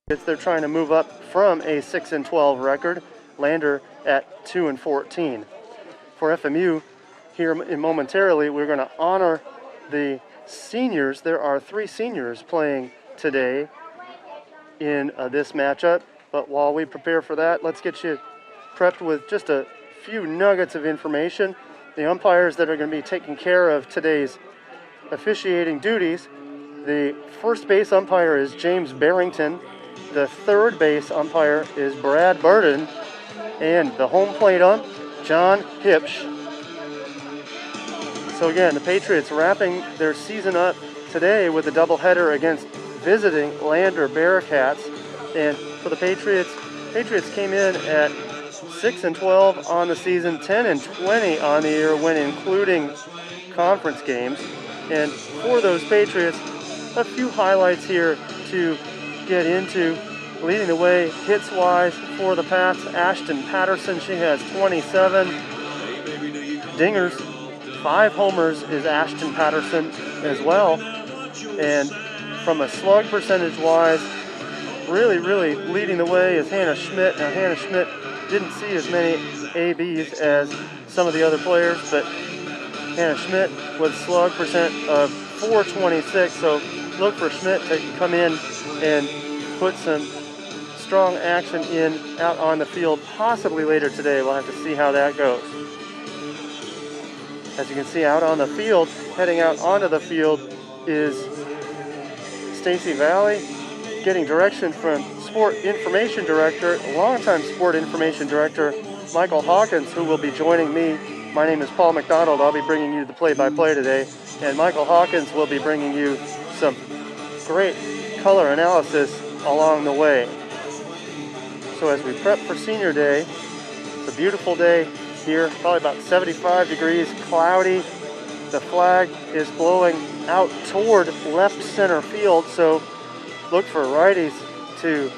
They're trying to move up from a 6-12 record. Lander at 2-14. For FMU, here momentarily, we're going to honor the seniors. There are 3 seniors playing today in this matchup. But while we prepare for that, let's get you prepped with just a few nuggets of information. The umpires that are going to be taking care of today's officiating duties. The first base umpire is James Barrington. The third base umpire is Brad Burden. And the home plate ump, John Hipsch. So again, the Patriots wrapping their season up today with a doubleheader against visiting Lander Bearcats. And for the Patriots came in at 6-12 on the season, 10-20 on the year when including conference games. And for those Patriots, a few highlights here to get into. Leading the way hits-wise for the Pats, Ashton Patterson. She has 27 dingers. 5 homers is Ashton Patterson as well. And from a slug percentage-wise, really leading the way is Hannah Schmidt. Now, Hannah Schmidt didn't see as many ABs as some of the other players, but Hannah Schmidt with slug percent of 426. So look for Schmidt to come in and put some strong action out on the field, possibly later today. We'll have to see how that goes. As you can see out on the field, heading out onto the field is Stacy Valley, getting direction from Sport Information Director, longtime Sport Information Director Michael Hawkins, who will be joining me. My name is Paul McDonald. I'll be bringing you the play-by-play today, and Michael Hawkins will be bringing you some great color analysis along the way. So as we prep for senior day, it's a beautiful day here, probably about 75 degrees, cloudy. The flag is blowing out toward left center field, so look for righties to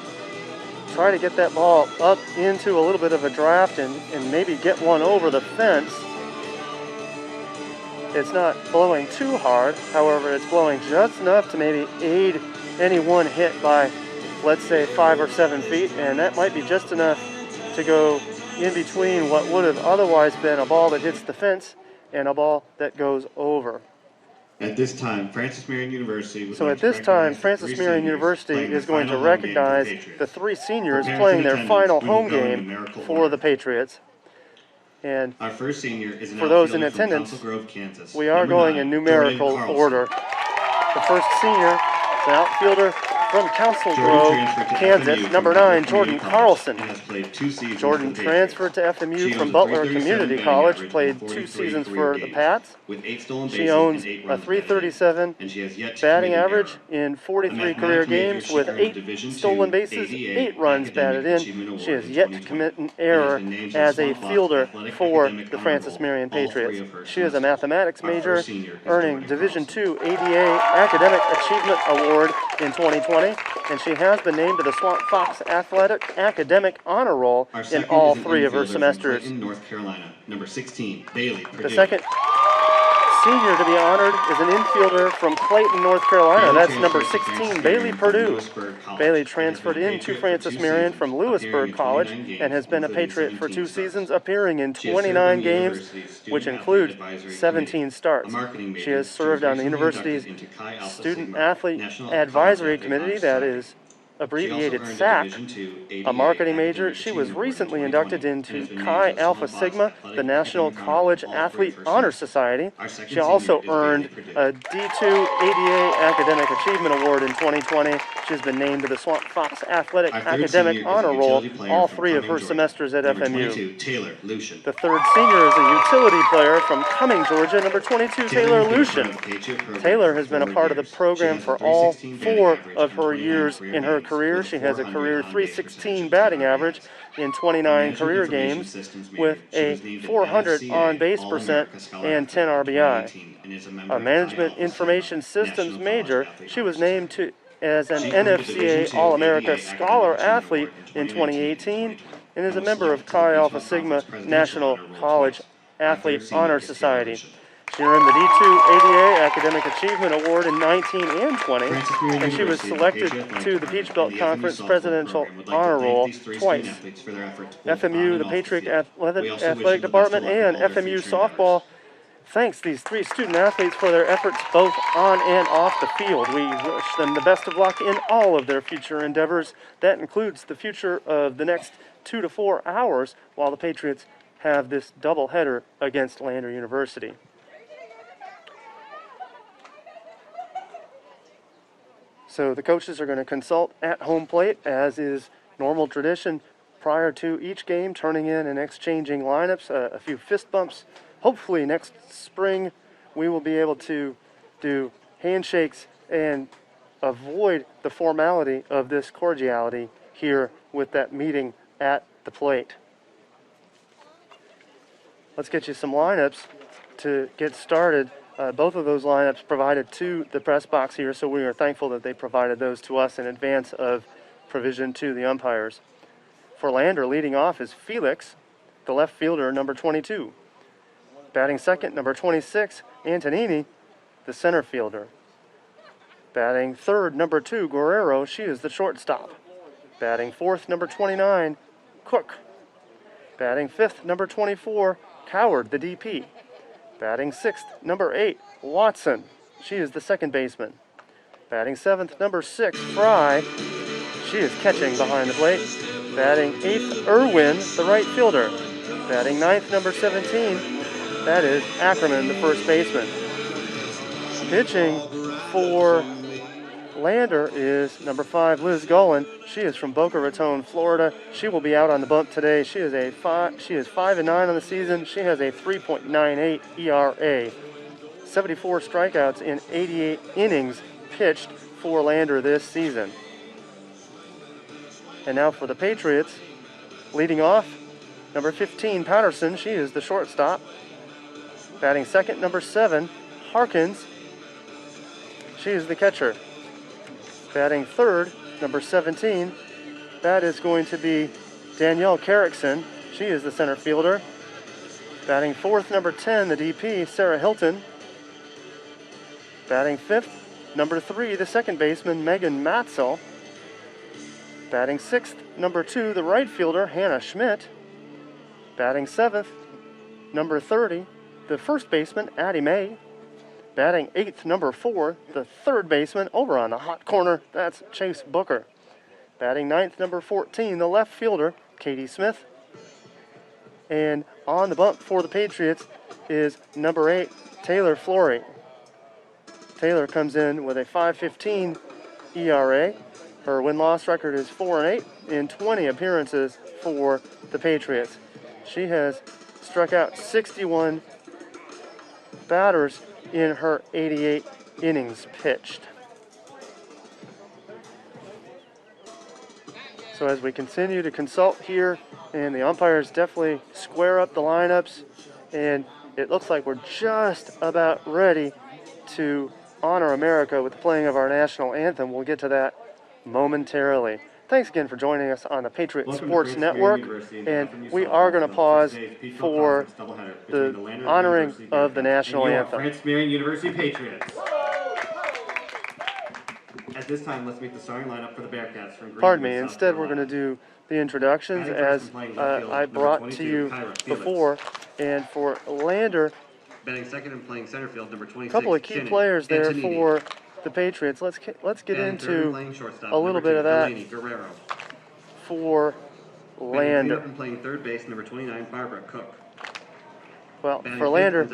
try to get that ball up into a little bit of a draft and maybe get one over the fence. It's not blowing too hard, however, it's blowing just enough to maybe aid any one hit by, let's say, 5 or 7 feet, and that might be just enough to go in between what would have otherwise been a ball that hits the fence and a ball that goes over. At this time, Francis Marion University is going to recognize the 3 seniors playing their final home game for the Patriots. And our first senior is for those in attendance, we are going in numerical order. The first senior is an outfielder from Council Grove, Kansas, number 9, Jordan Carlson. Jordan transferred to FMU from Butler Community College, played 2 seasons for the Pats. She owns a .337 batting average in 43 career games with 8 stolen bases, 8 runs batted in. She has yet to commit an error as a fielder for the Francis Marion Patriots. She is a mathematics major, earning Division II ADA Academic Achievement Award in 2020. And she has been named to the Swamp Fox Athletic Academic Honor Roll in all 3 of her semesters. In North Carolina, number 16, Bailey Purdue. The second senior to be honored is an infielder from Clayton, North Carolina. That's number 16, Bailey Purdue. Bailey transferred into Francis Marion from Lewisburg College and has been a Patriot for 2 seasons, appearing in 29 games, which include 17 starts. She has served on the university's Student Athlete Advisory Committee, that is abbreviated SAC, a marketing major. She was recently inducted into Chi Alpha Sigma, the National College Athlete Honor Society. She also earned a D2 ADA Academic Achievement Award in 2020. She has been named to the Swamp Fox Athletic Academic Honor Roll all 3 of her semesters at FMU. The third senior is a utility player from Cumming, Georgia, number 22, Taylor Lucian. Taylor has been a part of the program for all 4 of her years in her career. She has a career .316 batting average in 29 career games with a .400 on-base percent and 10 RBI. A management information systems major, she was named as an NFCA All-America Scholar Athlete in 2018 and is a member of Chi Alpha Sigma National College Athlete Honor Society. She earned the D2 ADA Academic Achievement Award in 19 and 20, and she was selected to the Peach Belt Conference Presidential Honor Roll twice. FMU, the Patriot Athletic Department, and FMU Softball thanks these 3 student athletes for their efforts both on and off the field. We wish them the best of luck in all of their future endeavors. That includes the future of the next 2 to 4 hours while the Patriots have this doubleheader against Lander University. So the coaches are going to consult at home plate, as is normal tradition, prior to each game, turning in and exchanging lineups, a few fist bumps. Hopefully next spring we will be able to do handshakes and avoid the formality of this cordiality here with that meeting at the plate. Let's get you some lineups to get started. Both of those lineups provided to the press box here, so we are thankful that they provided those to us in advance of provision to the umpires. For Lander, leading off is Felix, the left fielder, number 22. Batting second, number 26, Antonini, the center fielder. Batting third, number 2, Guerrero, she is the shortstop. Batting fourth, number 29, Cook. Batting fifth, number 24, Coward, the DP. Batting sixth, number 8, Watson. She is the second baseman. Batting seventh, number 6, Fry. She is catching behind the plate. Batting eighth, Irwin, the right fielder. Batting ninth, number 17, that is Ackerman, the first baseman. Pitching for Lander is number 5, Liz Golan. She is from Boca Raton, Florida. She will be out on the bump today. She is 5-9 on the season. She has a 3.98 ERA. 74 strikeouts in 88 innings pitched for Lander this season. And now for the Patriots, leading off, number 15, Patterson. She is the shortstop. Batting second, number 7, Harkins. She is the catcher. Batting third, number 17, that is going to be Danielle Carrickson. She is the center fielder. Batting fourth, number 10, the DP, Sarah Hilton. Batting fifth, number 3, the second baseman, Megan Matzel. Batting sixth, number 2, the right fielder, Hannah Schmidt. Batting seventh, number 30, the first baseman, Addie May. Batting eighth, number 4, the third baseman over on the hot corner, that's Chase Booker. Batting ninth, number 14, the left fielder, Katie Smith. And on the bump for the Patriots is number 8, Taylor Flory. Taylor comes in with a 5.15 ERA. Her win-loss record is 4-8 in 20 appearances for the Patriots. She has struck out 61 batters in her 88 innings pitched. So as we continue to consult here, and the umpires definitely square up the lineups, and it looks like we're just about ready to honor America with the playing of our national anthem. We'll get to that momentarily. Thanks again for joining us on the Patriot Sports Network, and we are going to pause for the honoring of the national anthem. Francis Marion University Patriots. At this time, let's meet the starting lineup for the Bearcats from Griffin. Pardon me, instead we're going to do the introductions as I brought to you before, and for Lander, batting second and playing center field, number 26, a couple of key players there for the Patriots. Let's get into a little bit of that for Lander. Playing third base, number 29, Barbara Cook. Well, for Lander,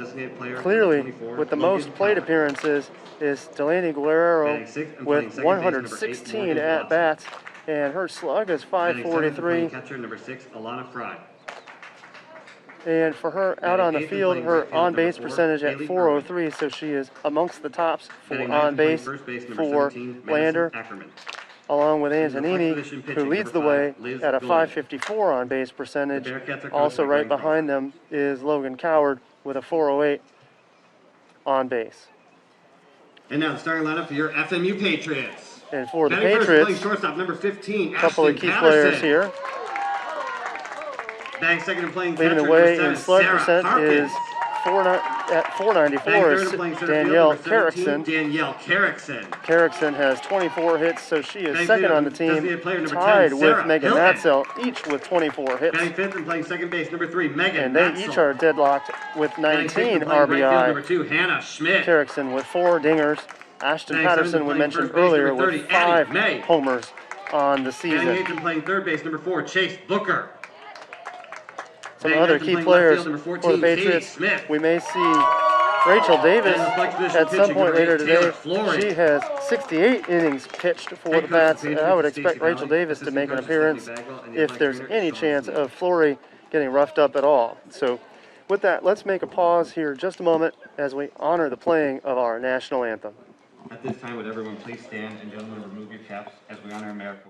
clearly with the most plate appearances is Delaney Guerrero with 116 at-bats, and her slug is 543. Catcher number 6, Alana Fry. And for her out on the field, her on-base percentage at 403, so she is amongst the tops for on-base for Lander, along with Antonini, who leads the way at a 554 on-base percentage. Also right behind them is Logan Coward with a 408 on-base. And now the starting lineup for your FMU Patriots. And for the Patriots, shortstop number 15, a couple of key players here. Batting second and playing leading the way in slug percent is At 494 Batting is third and playing center field, Danielle number 17, Carrickson. Danielle Carrickson. Carrickson has 24 hits, so she is Batting second fifth, on the team, designated player number 10, tied with Sarah Megan Hilton. Matzel, each with 24 hits. Batting fifth and playing second base, number 3, Megan And they Matzel. each are deadlocked with Batting sixth 19 and playing right field, RBI. number 2, Hannah Schmidt. Carrickson with 4 dingers. Ashton Batting seventh Patterson, and we playing mentioned first base, earlier, number with 30, 5 Addie May. homers on the Batting season. eighth and playing third base, number 4, Chase Booker. Some Batting other ninth and key playing players left field, number for the 14, Katie Patriots. Smith. We may see Rachel Davis And the flex position at some pitching, point number later 8, Taylor today. Florence. She has 68 innings pitched for Head the coach of Pats. the And I would Patriots, expect Stacey Rachel Valley. Davis to Assistant make an coach is appearance Stephanie Bagwell, and the if athletic there's trainer any is Sean chance Smith. of Flory getting roughed up at all. So with that, let's make a pause here just a moment as we honor the playing of our national anthem. At this time, would everyone please stand and gentlemen remove your caps as we honor America.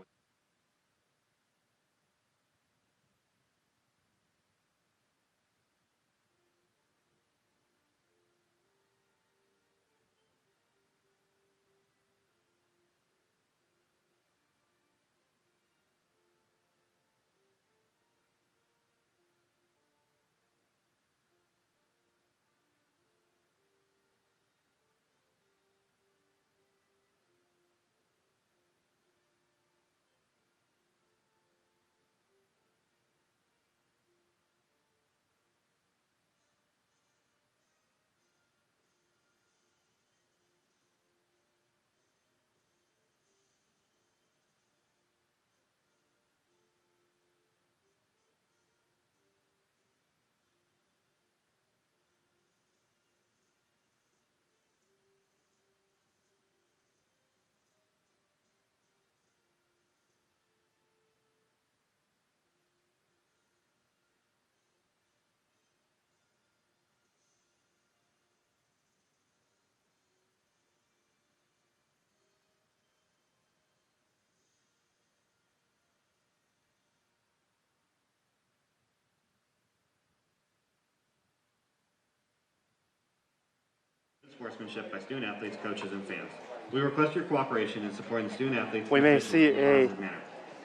Sportsmanship by student athletes, coaches, and fans. We request your cooperation in supporting the student athletes. We may see a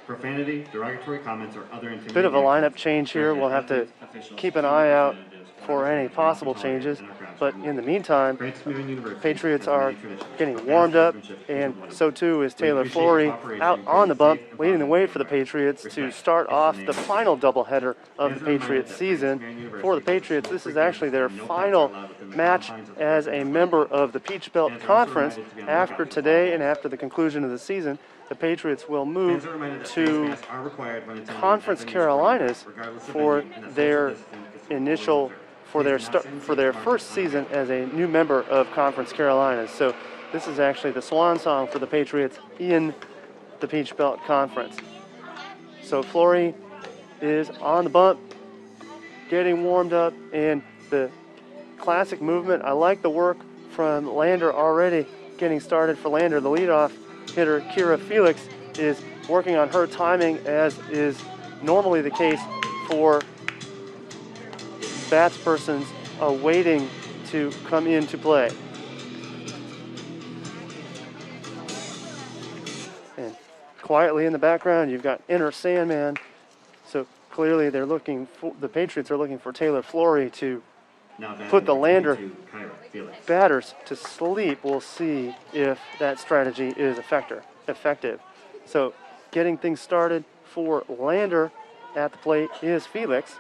profanity, derogatory comments, or other intimidating bit of a lineup actions change here. We'll have to keep an eye out for any possible changes. But in the meantime, Patriots are getting warmed up, and so too is Taylor Flory out on the bump, leading the way for the Patriots to start off the final doubleheader of the Patriots season. For the Patriots, this is actually their final match as a member of the Peach Belt Conference. After today and after the conclusion of the season, the Patriots will move to Conference Carolinas for their first season as a new member of Conference Carolinas. So this is actually the swan song for the Patriots in the Peach Belt Conference. So Flory is on the bump, getting warmed up, and the classic movement. I like the work from Lander already getting started for Lander. The leadoff hitter, Kira Felix, is working on her timing, as is normally the case for batspersons waiting to come into play. And quietly in the background, you've got Inner Sandman. So clearly the Patriots are looking for Taylor Flory to put the Lander batters to sleep. We'll see if that strategy is effective. So getting things started for Lander at the plate is Felix.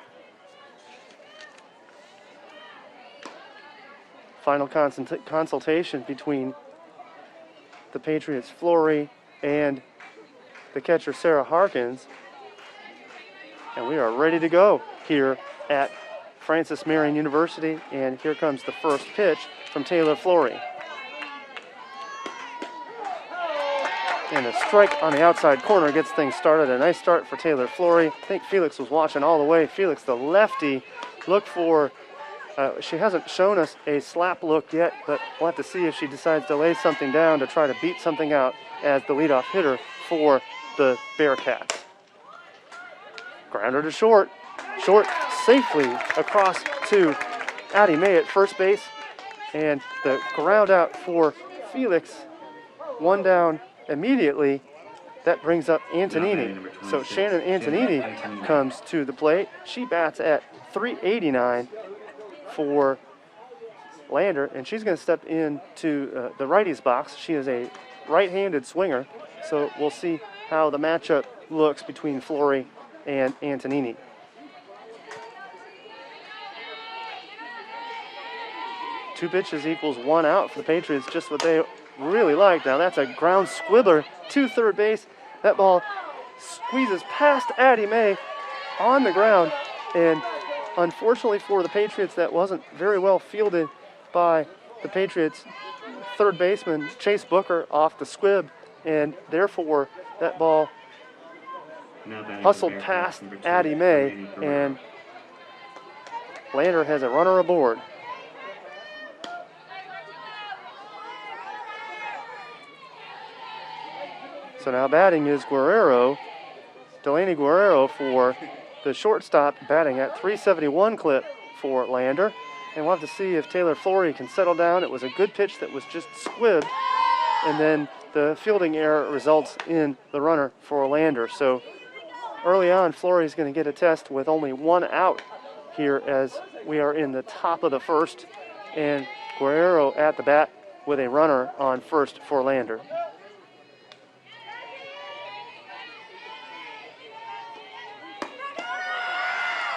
Final consultation between the Patriots' Flory and the catcher Sarah Harkins. And we are ready to go here at Francis Marion University, and here comes the first pitch from Taylor Flory. And a strike on the outside corner gets things started. A nice start for Taylor Flory. I think Felix was watching all the way. Felix, the lefty, look for, she hasn't shown us a slap look yet, but we'll have to see if she decides to lay something down to try to beat something out as the leadoff hitter for the Bearcats. Grounder to short. Short safely across to Addie May at first base. And the ground out for Felix. One down immediately. That brings up Antonini. So Shannon Antonini comes to the plate. She bats at .389 for Lander, and she's going to step into the righty's box. She is a right-handed swinger, so we'll see how the matchup looks between Flory and Antonini. Two pitches equals 1 out for the Patriots, just what they really like. Now that's a ground squibbler to third base. That ball squeezes past Addie Mae on the ground, and unfortunately for the Patriots, that wasn't very well fielded by the Patriots third baseman Chase Booker off the squib, and therefore that ball hustled past Addie Mae, and Lander has a runner aboard. So now batting is Guerrero, Delaney Guerrero for the shortstop, batting at 371 clip for Lander. And we'll have to see if Taylor Flory can settle down. It was a good pitch that was just squibbed, and then the fielding error results in the runner for Lander. So early on, Flory is going to get a test with only 1 out here as we are in the top of the first, and Guerrero at the bat with a runner on first for Lander.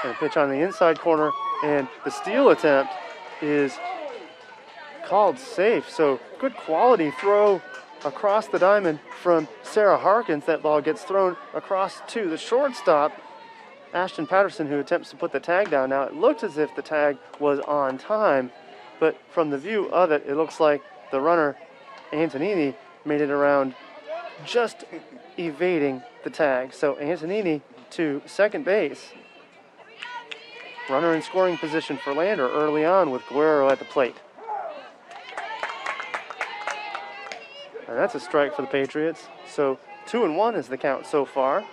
And a pitch on the inside corner, and the steal attempt is called safe. So good quality throw across the diamond from Sarah Harkins. That ball gets thrown across to the shortstop, Ashton Patterson, who attempts to put the tag down. Now it looked as if the tag was on time, but from the view of it, it looks like the runner, Antonini, made it around just evading the tag. So Antonini to second base. Runner in scoring position for Lander early on with Guerrero at the plate. And that's a strike for the Patriots. So 2-1 is the count so far.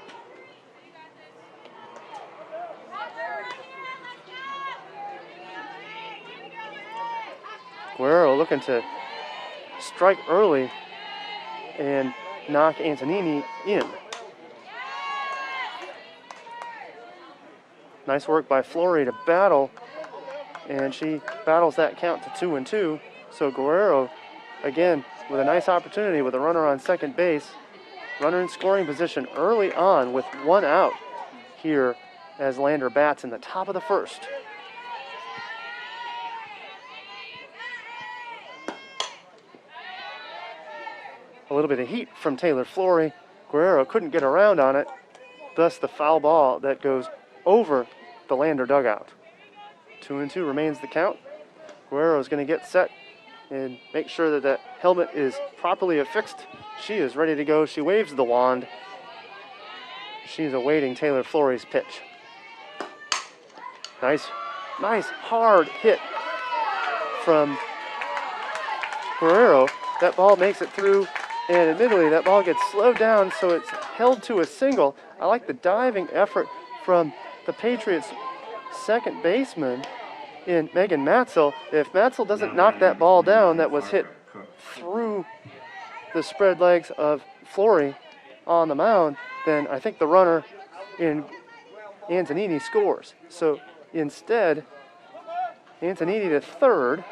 Guerrero looking to strike early and knock Antonini in. Nice work by Flory to battle, and she battles that count to 2-2. So Guerrero, again, with a nice opportunity with a runner on second base. Runner in scoring position early on with 1 out here as Lander bats in the top of the first. A little bit of heat from Taylor Flory. Guerrero couldn't get around on it, thus the foul ball that goes over the Lander dugout. 2-2 remains the count. Guerrero is going to get set and make sure that that helmet is properly affixed. She is ready to go. She waves the wand. She's awaiting Taylor Flory's pitch. Nice hard hit from Guerrero. That ball makes it through, and admittedly that ball gets slowed down, so it's held to a single. I like the diving effort from the Patriots' second baseman in Megan Matzel. If Matzel doesn't knock that ball down that was hit through the spread legs of Flory on the mound, then I think the runner in Antonini scores. So instead, Antonini to third,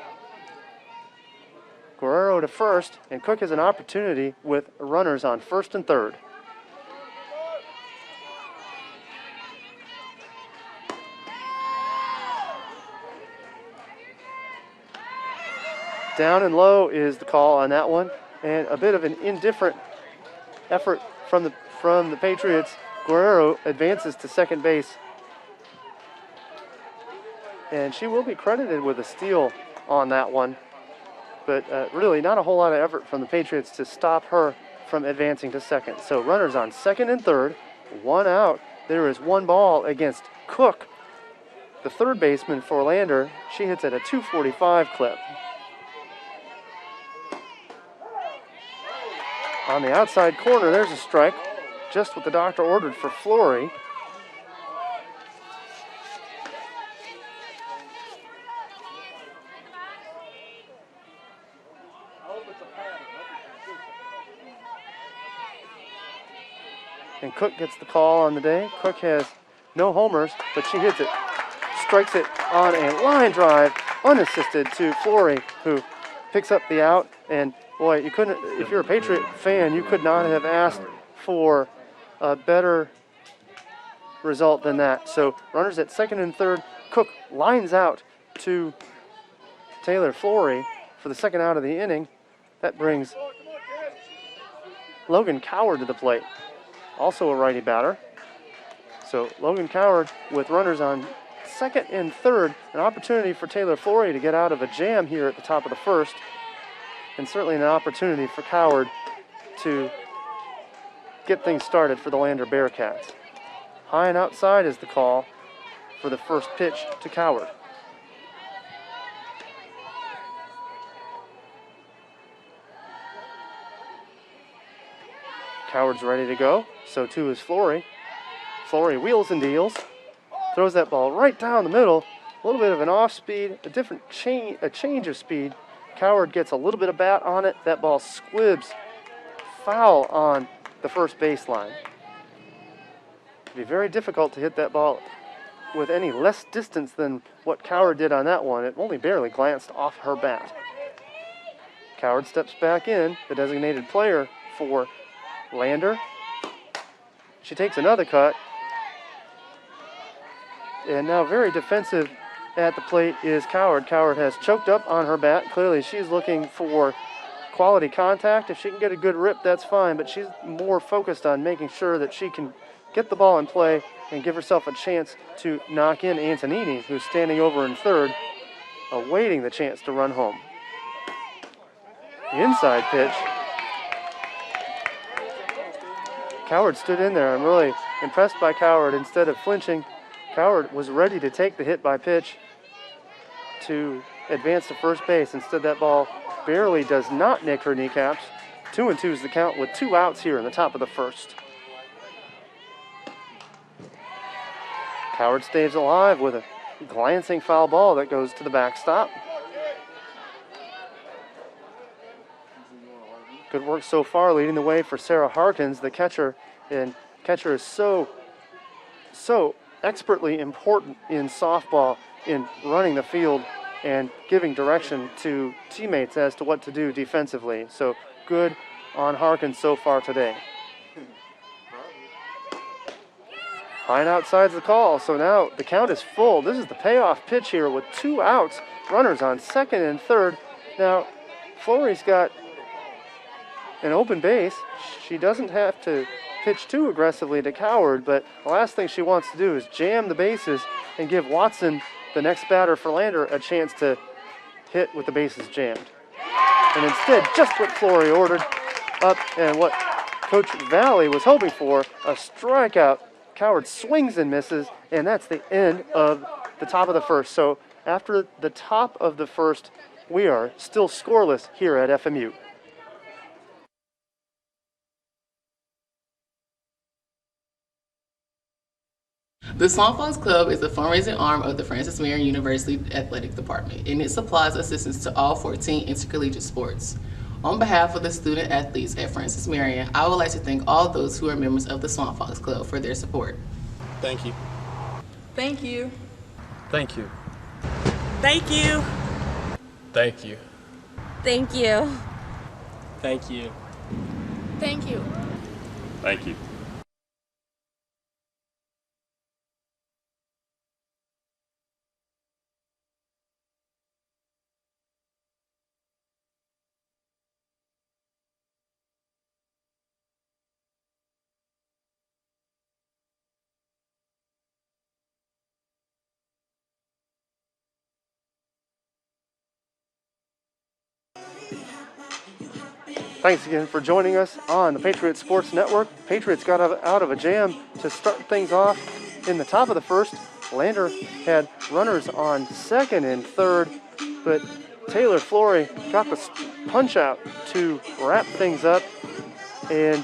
Guerrero to first, and Cook has an opportunity with runners on first and third. Down and low is the call on that one, and a bit of an indifferent effort from the Patriots. Guerrero advances to second base, and she will be credited with a steal on that one, but really not a whole lot of effort from the Patriots to stop her from advancing to second. So runners on second and third, 1 out. There is 1 ball against Cook, the third baseman for Lander. She hits at a 245 clip. On the outside corner, there's a strike, just what the doctor ordered for Flory. And Cook gets the call on the day. Cook has no homers, but she hits it, strikes it on a line drive unassisted to Flory, who picks up the out. And boy, you couldn't, if you're a Patriot fan, you could not have asked for a better result than that. So runners at second and third. Cook lines out to Taylor Flory for the second out of the inning. That brings Logan Coward to the plate, also a righty batter. So Logan Coward with runners on second and third, an opportunity for Taylor Flory to get out of a jam here at the top of the first, and certainly an opportunity for Coward to get things started for the Lander Bearcats. High and outside is the call for the first pitch to Coward. Coward's ready to go, so too is Flory. Flory wheels and deals, throws that ball right down the middle, a little bit of an off speed, a change of speed. Coward gets a little bit of bat on it, that ball squibs foul on the first baseline. It'd be very difficult to hit that ball with any less distance than what Coward did on that one. It only barely glanced off her bat. Coward steps back in, the designated player for Lander. She takes another cut. And now very defensive at the plate is Coward. Coward has choked up on her bat. Clearly she's looking for quality contact. If she can get a good rip, that's fine, but she's more focused on making sure that she can get the ball in play and give herself a chance to knock in Antonini, who's standing over in third, awaiting the chance to run home. The inside pitch. Coward stood in there. I'm really impressed by Coward. Instead of flinching, Coward was ready to take the hit by pitch to advance to first base. Instead, that ball barely does not nick her kneecaps. 2-2 is the count with 2 outs here in the top of the first. Coward stays alive with a glancing foul ball that goes to the backstop. Good work so far, leading the way for Sarah Harkins, the catcher. And catcher is so expertly important in softball, in running the field and giving direction to teammates as to what to do defensively. So good on Harkins so far today. High and outside's the call, so now the count is full. This is the payoff pitch here with 2 outs, runners on second and third. Now, Flory's got an open base. She doesn't have to pitch too aggressively to Coward, but the last thing she wants to do is jam the bases and give Watson, the next batter for Lander, a chance to hit with the bases jammed. And instead, just what Flory ordered up and what Coach Valley was hoping for, a strikeout. Coward swings and misses, and that's the end of the top of the first. So after the top of the first, we are still scoreless here at FMU. The Swamp Fox Club is the fundraising arm of the Francis Marion University Athletic Department, and it supplies assistance to all 14 intercollegiate sports. On behalf of the student athletes at Francis Marion, I would like to thank all those who are members of the Swamp Fox Club for their support. Thank you. Thank you. Thank you. Thank you. Thank you. Thank you. Thank you. Thank you. Thank you. Thanks again for joining us on the Patriots Sports Network. Patriots got out of a jam to start things off in the top of the first. Lander had runners on second and third, but Taylor Flory got the punch out to wrap things up and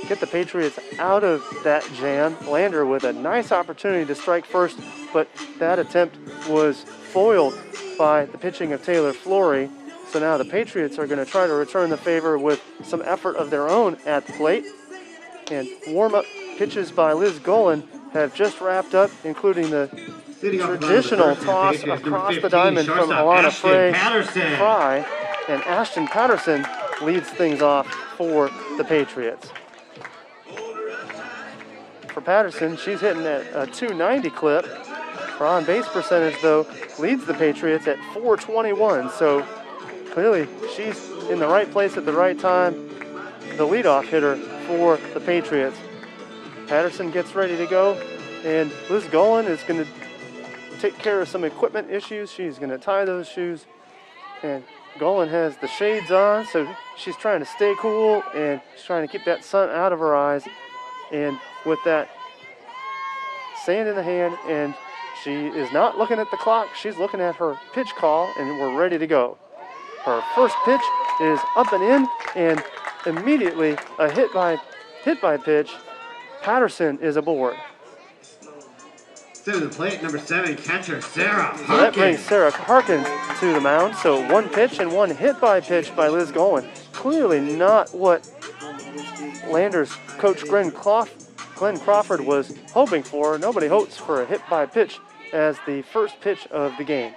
get the Patriots out of that jam. Lander with a nice opportunity to strike first, but that attempt was foiled by the pitching of Taylor Flory. So now the Patriots are going to try to return the favor with some effort of their own at the plate. And warm-up pitches by Liz Golan have just wrapped up, including the traditional toss across the diamond from Alana Fry, and Ashton Patterson leads things off for the Patriots. For Patterson, she's hitting at a 290 clip. Her on-base percentage, though, leads the Patriots at 421, so clearly she's in the right place at the right time, the leadoff hitter for the Patriots. Patterson gets ready to go, and Liz Golan is going to take care of some equipment issues. She's going to tie those shoes, and Golan has the shades on, so she's trying to stay cool, and she's trying to keep that sun out of her eyes, and with that sand in the hand, and she is not looking at the clock. She's looking at her pitch call, and we're ready to go. Her first pitch is up and in, and immediately a hit by pitch. Patterson is aboard. To the plate, number 7, catcher Sarah Harkins. So that brings Sarah Harkins to the mound. So one pitch and one hit by pitch by Liz Golan. Clearly not what Landers coach Glenn Crawford was hoping for. Nobody hopes for a hit by pitch as the first pitch of the game.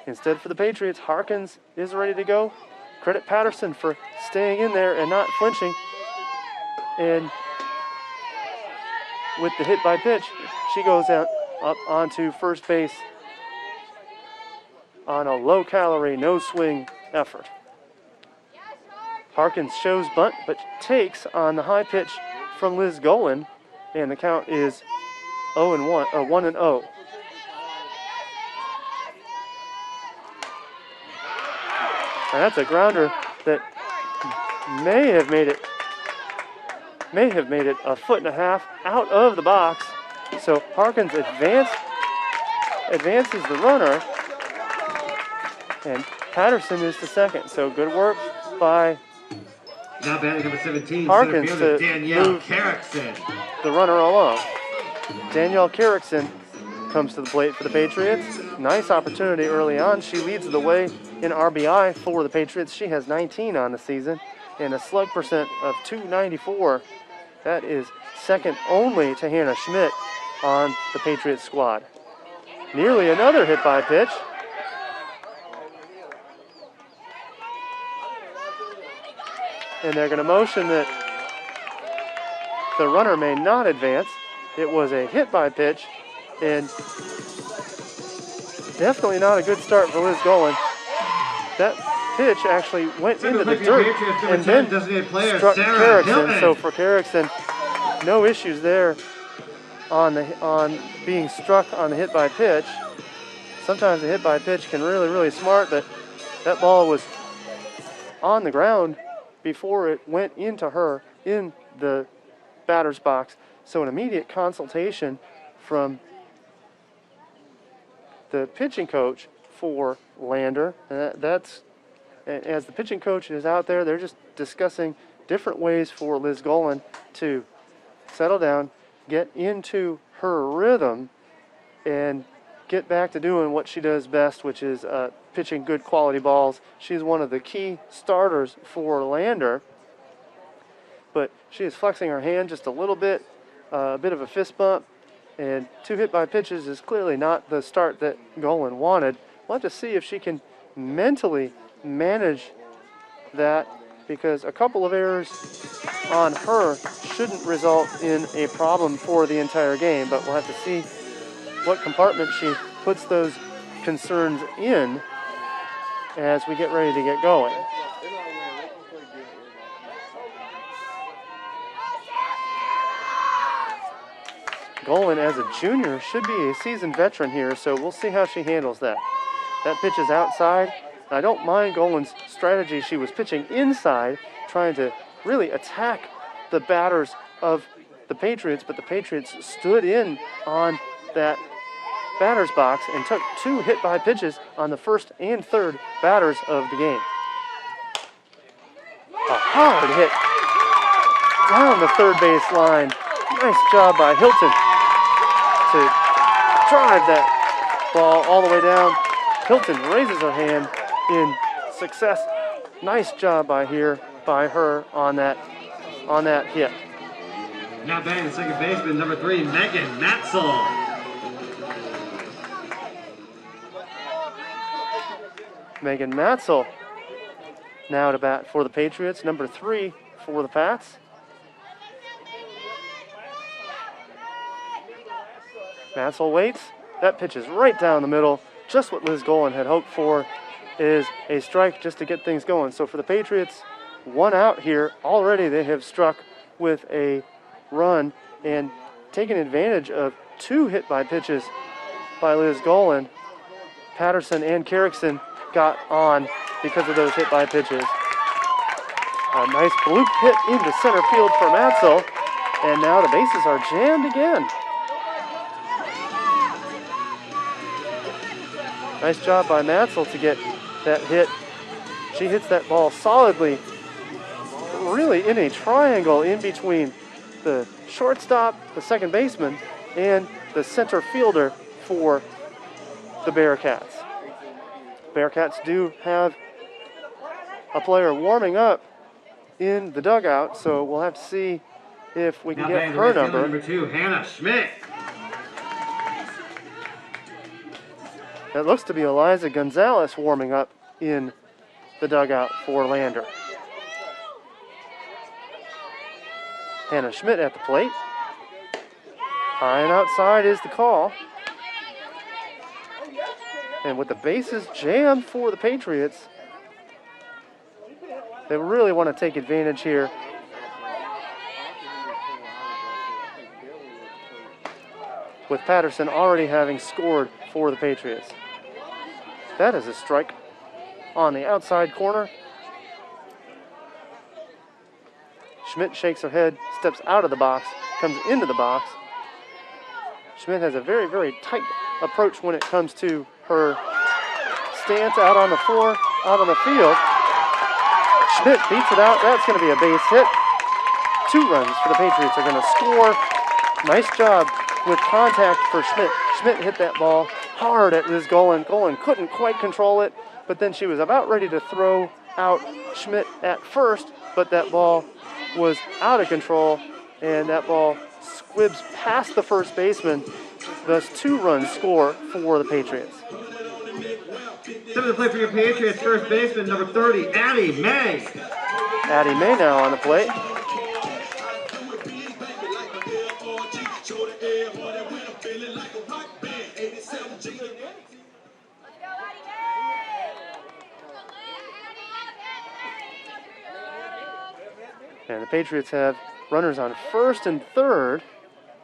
Instead, for the Patriots, Harkins is ready to go. Credit Patterson for staying in there and not flinching. And with the hit by pitch, she goes out up onto first base on a low-calorie, no-swing effort. Harkins shows bunt, but takes on the high pitch from Liz Golan, and the count is 0-1, or 1-0. And that's a grounder that may have made it a foot and a half out of the box. So Harkins advances the runner, and Patterson is to second. So good work by now batting number 17, Harkins to Danielle move Carrickson. the runner along. Danielle Carrickson comes to the plate for the Patriots. Nice opportunity early on. She leads the way in RBI for the Patriots. She has 19 on the season and a slug percent of .294. That is second only to Hannah Schmidt on the Patriots squad. Nearly another hit by pitch. And they're going to motion that the runner may not advance. It was a hit by pitch, and definitely not a good start for Liz Golan. That pitch actually went into the dirt and then struck Carrickson. So for Carrickson, no issues there on being struck on the hit by pitch. Sometimes the hit by pitch can really smart, but that ball was on the ground before it went into her in the batter's box. So an immediate consultation from the pitching coach for Lander. That's, as the pitching coach is out there, they're just discussing different ways for Liz Golan to settle down, get into her rhythm, and get back to doing what she does best, which is pitching good quality balls. She's one of the key starters for Lander, but she is flexing her hand just a little bit, a bit of a fist bump, and 2 hit by pitches is clearly not the start that Golan wanted. We'll have to see if she can mentally manage that, because a couple of errors on her shouldn't result in a problem for the entire game, but we'll have to see what compartment she puts those concerns in as we get ready to get going. Golan, as a junior, should be a seasoned veteran here, so we'll see how she handles that. That pitch is outside. I don't mind Golan's strategy. She was pitching inside, trying to really attack the batters of the Patriots, but the Patriots stood in on that batter's box and took 2 hit by pitches on the first and third batters of the game. A hard hit down the third base line. Nice job by Hilton to drive that ball all the way down. Hilton raises her hand in success. Nice job by her on that hit. Now batting the second baseman, number 3, Megan Matzel. Megan Matzel now to bat for the Patriots, number 3 for the Pats. Matzel waits. That pitch is right down the middle. Just what Liz Golan had hoped for is a strike just to get things going. So for the Patriots, 1 out here. Already they have struck with a run and taken advantage of 2 hit by pitches by Liz Golan. Patterson and Carrickson got on because of those hit by pitches. A nice bloop hit into center field for Matzel, and now the bases are jammed again. Nice job by Matzel to get that hit. She hits that ball solidly, really in a triangle in between the shortstop, the second baseman, and the center fielder for the Bearcats. Bearcats do have a player warming up in the dugout, so we'll have to see if we can get her number. Number 2, Hannah Schmidt. That looks to be Eliza Gonzalez warming up in the dugout for Lander. Hannah Schmidt at the plate. High and outside is the call. And with the bases jammed for the Patriots, they really want to take advantage here. With Patterson already having scored for the Patriots. That is a strike on the outside corner. Schmidt shakes her head, steps out of the box, comes into the box. Schmidt has a very, very tight approach when it comes to her stance out on the floor, out on the field. Schmidt beats it out. That's going to be a base hit. 2 runs for the Patriots are going to score. Nice job with contact for Schmidt. Schmidt hit that ball hard at Liz Golan. Golan couldn't quite control it, but then she was about ready to throw out Schmidt at first, but that ball was out of control, and that ball squibs past the first baseman. Thus 2 runs score for the Patriots. Step to play for your Patriots, first baseman, number 30, Addie May. Addie May now on the plate. And the Patriots have runners on first and third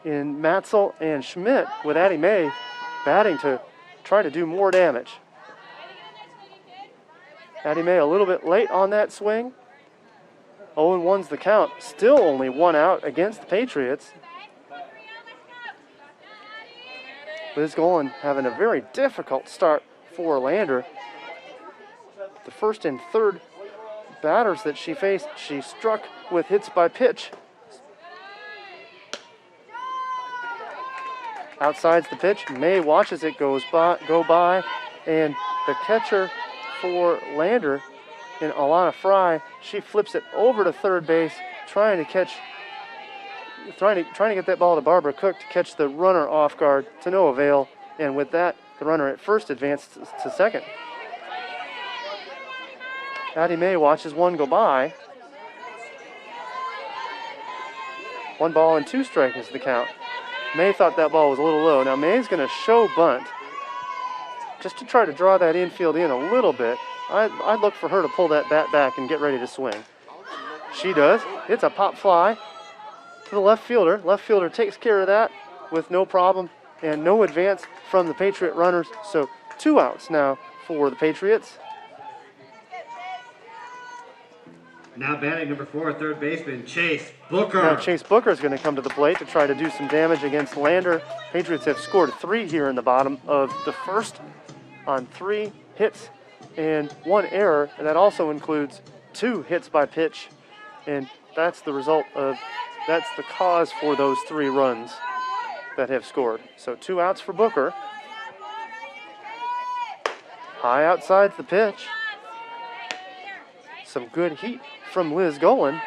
in Matzel and Schmidt, with Addie May batting to try to do more damage. Addie May a little bit late on that swing. 0-1's the count. Still only 1 out against the Patriots. Liz Golan having a very difficult start for Lander. The first and third batters that she faced, she struck with hits by pitch. Outside's the pitch. May watches it go by, and the catcher for Lander in Alana Fry, she flips it over to third base, trying to get that ball to Barbara Cook to catch the runner off guard, to no avail. And with that, the runner at first advanced to second. Addie May watches one go by. 1 ball and 2 strikes is the count. May thought that ball was a little low. Now May's going to show bunt just to try to draw that infield in a little bit. I'd look for her to pull that bat back and get ready to swing. She does. It's a pop fly to the left fielder. Left fielder takes care of that with no problem and no advance from the Patriot runners. So 2 outs now for the Patriots. Now batting number 4, third baseman, Chase Booker. Now Chase Booker is going to come to the plate to try to do some damage against Lander. Patriots have scored 3 here in the bottom of the first on 3 hits and 1 error, and that also includes 2 hits by pitch, and that's the cause for those 3 runs that have scored. So 2 outs for Booker. High outside's the pitch. Some good heat from Liz Golan,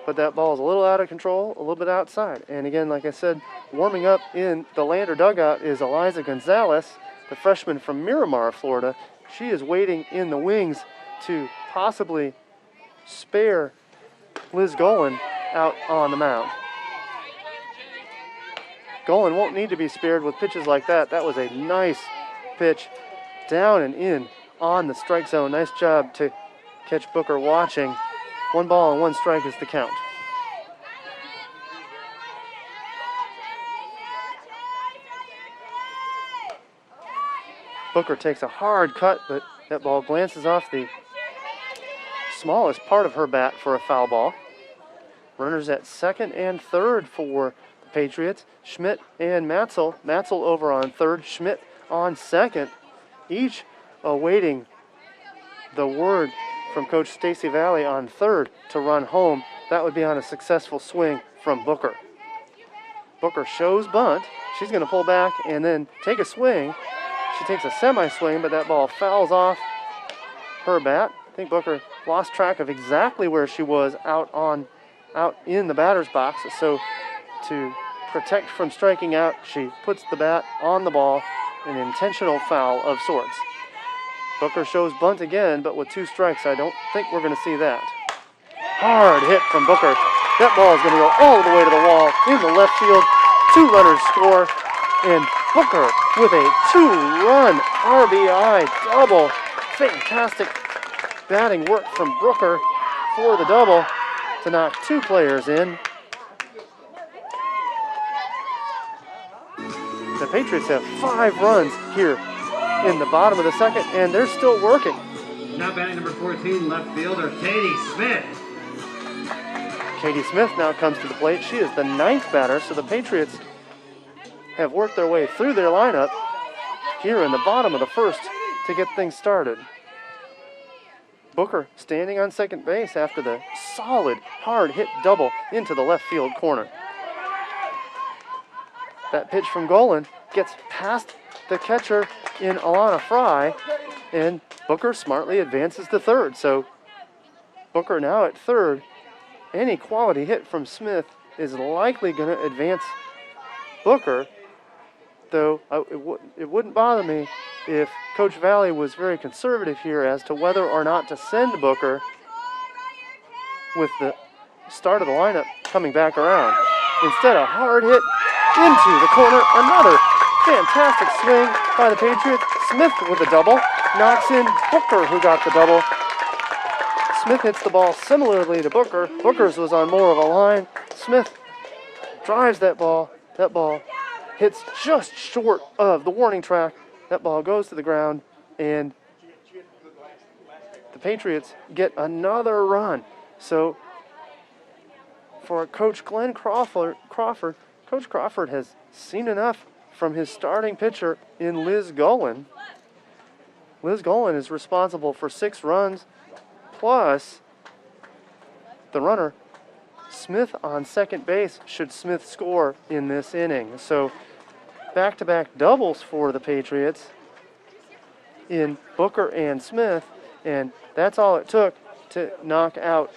but that ball is a little out of control, a little bit outside. And again, like I said, warming up in the Lander dugout is Eliza Gonzalez, the freshman from Miramar, Florida. She is waiting in the wings to possibly spare Liz Golan out on the mound. Golan won't need to be spared with pitches like that. That was a nice pitch down and in on the strike zone. Nice job to catch Booker watching. 1 ball and 1 strike is the count. Booker takes a hard cut, but that ball glances off the smallest part of her bat for a foul ball. Runners at second and third for the Patriots. Schmidt and Matzel. Matzel over on third, Schmidt on second. Each awaiting the word from Coach Stacy Valley on third to run home. That would be on a successful swing from Booker. Booker shows bunt. She's going to pull back and then take a swing. She takes a semi-swing, but that ball fouls off her bat. I think Booker lost track of exactly where she was out in the batter's box. So to protect from striking out, she puts the bat on the ball, an intentional foul of sorts. Booker shows bunt again, but with 2 strikes, I don't think we're going to see that. Hard hit from Booker. That ball is going to go all the way to the wall in the left field. 2 runners score, and Booker with a 2-run RBI double. Fantastic batting work from Booker for the double to knock 2 players in. The Patriots have 5 runs here in the bottom of the second, and they're still working. Now batting number 14, left fielder Katie Smith. Katie Smith now comes to the plate. She is the 9th batter, so the Patriots have worked their way through their lineup here in the bottom of the first to get things started. Booker standing on second base after the solid, hard hit double into the left field corner. That pitch from Golan gets past the catcher in Alana Fry, and Booker smartly advances to third. So Booker now at third. Any quality hit from Smith is likely going to advance Booker, though it wouldn't bother me if Coach Valley was very conservative here as to whether or not to send Booker with the start of the lineup coming back around. Instead, a hard hit into the corner. Another fantastic swing by the Patriots. Smith with a double. Knocks in Booker, who got the double. Smith hits the ball similarly to Booker. Booker's was on more of a line. Smith drives that ball. That ball hits just short of the warning track. That ball goes to the ground, and the Patriots get another run. So for Coach Glenn Crawford, Coach Crawford has seen enough from his starting pitcher in Liz Golan. Liz Golan is responsible for 6 runs, plus the runner, Smith, on second base, should Smith score in this inning. So back-to-back doubles for the Patriots in Booker and Smith, and that's all it took to knock out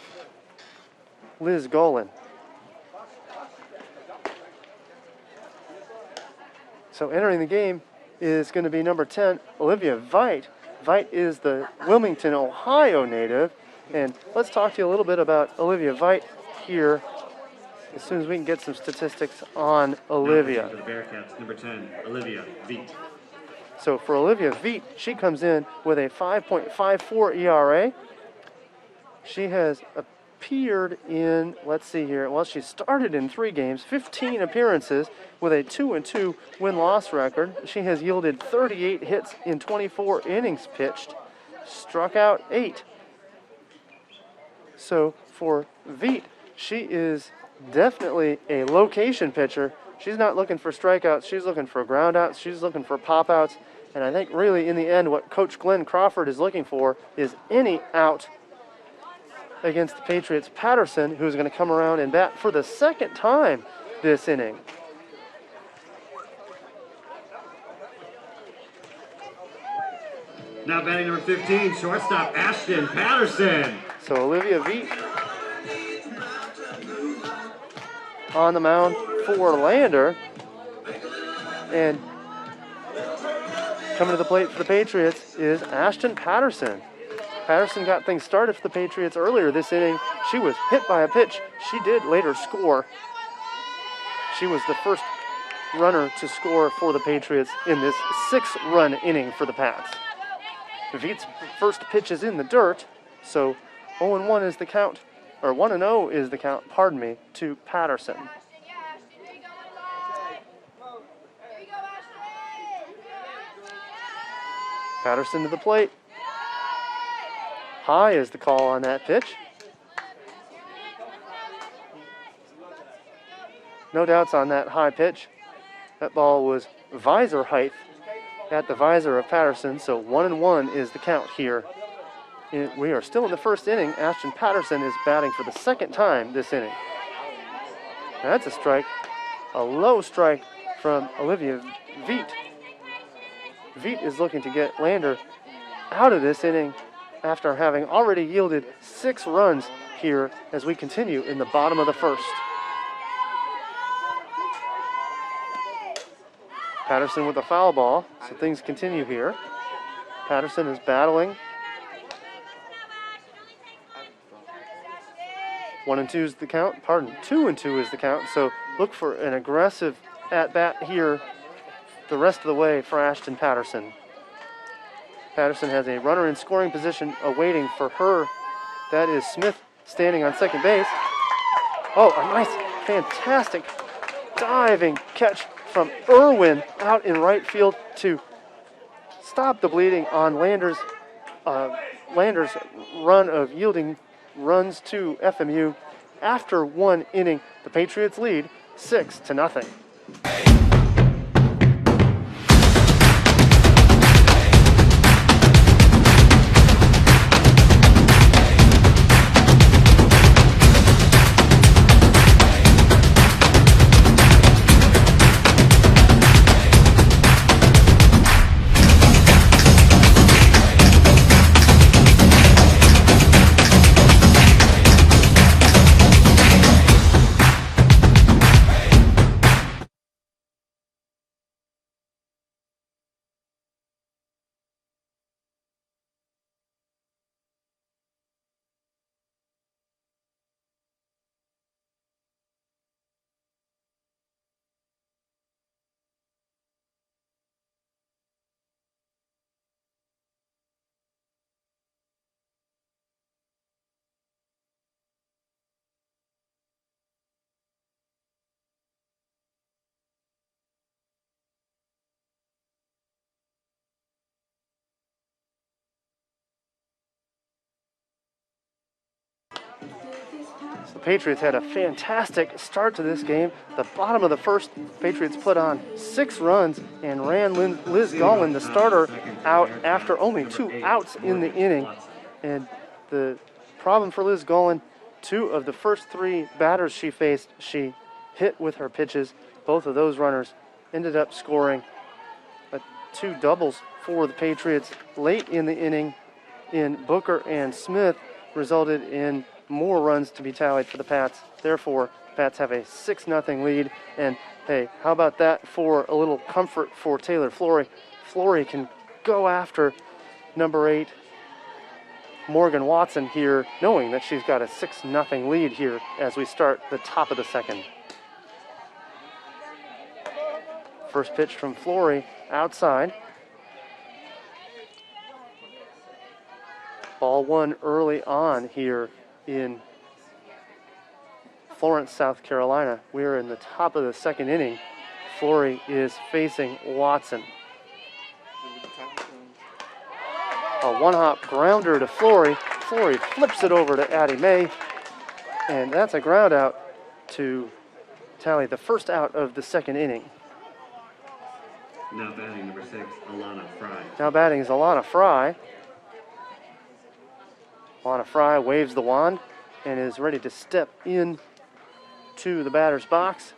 Liz Golan. So entering the game is going to be number 10, Olivia Veit. Veit is the Wilmington, Ohio native. And let's talk to you a little bit about Olivia Veit here as soon as we can get some statistics on Olivia. For the Bearcats, number 10, Olivia Veit. So for Olivia Veit, she comes in with a 5.54 ERA. She has appeared in, let's see here, well, she started in 3 games, 15 appearances with a 2-2 win-loss record. She has yielded 38 hits in 24 innings pitched, struck out 8. So for Veit, she is definitely a location pitcher. She's not looking for strikeouts. She's looking for groundouts. She's looking for pop-outs. And I think really in the end what Coach Glenn Crawford is looking for is any out against the Patriots. Patterson, who's going to come around and bat for the 2nd time this inning. Now batting number 15, shortstop Ashton Patterson. So Olivia Veit on the mound for Lander. And Coming to the plate for the Patriots is Ashton Patterson. Patterson got things started for the Patriots earlier this inning. She was hit by a pitch. She did later score. She was the first runner to score for the Patriots in this 6-run inning for the Pats. Veet's first pitch is in the dirt, so 0-1 is the count, or 1-0 is the count, to Patterson. Patterson to the plate. High is the call on that pitch. No doubts on that high pitch. That ball was visor height at the visor of Patterson, so 1-1 is the count here. We are still in the first inning. Ashton Patterson is batting for the second time this inning. That's a strike. A low strike from Olivia Veet. Veet is looking to get Lander out of this inning after having already yielded 6 runs here as we continue in the bottom of the first. Patterson with a foul ball, so things continue here. Patterson is battling. 1-2 is the count. 2-2 is the count. So look for an aggressive at-bat here the rest of the way for Ashton Patterson. Patterson has a runner in scoring position awaiting for her. That is Smith standing on second base. Oh, a nice, fantastic diving catch from Irwin out in right field to stop the bleeding on Lander's run of yielding runs to FMU. After 1 inning, the Patriots lead 6-0. The Patriots had a fantastic start to this game. The bottom of the first, Patriots put on 6 runs and ran Liz Gollin, the starter, out after only 2 outs in the inning. And the problem for Liz Gollin, 2 of the first 3 batters she faced, she hit with her pitches. Both of those runners ended up scoring 2 doubles for the Patriots late in the inning in Booker and Smith, resulted in more runs to be tallied for the Pats. Therefore, Pats have a 6-0 lead. And hey, how about that for a little comfort for Taylor Flory? Flory can go after number 8, Morgan Watson here, knowing that she's got a 6-0 lead here as we start the top of the second. First pitch from Flory outside. Ball 1 early on here in Florence, South Carolina. We're in the top of the second inning. Flory is facing Watson. A one-hop grounder to Flory. Flory flips it over to Addie May, and that's a ground out to tally the first out of the second inning. Now batting number 6, Alana Fry. Now batting is Alana Fry. Alana Fry waves the wand and is ready to step in to the batter's box.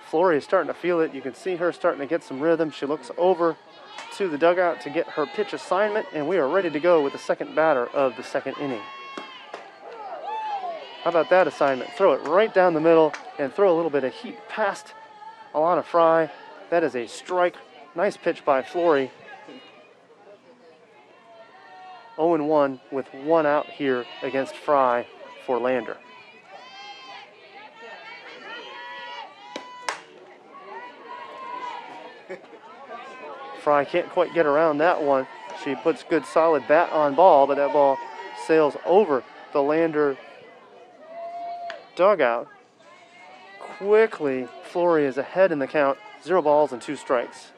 Flory is starting to feel it. You can see her starting to get some rhythm. She looks over to the dugout to get her pitch assignment, and we are ready to go with the second batter of the second inning. How about that assignment? Throw it right down the middle and throw a little bit of heat past Alana Fry. That is a strike. Nice pitch by Flory. 0-1 with 1 out here against Fry for Lander. Fry can't quite get around that one. She puts good solid bat on ball, but that ball sails over the Lander dugout. Quickly, Flory is ahead in the count. 0 balls and 2 strikes.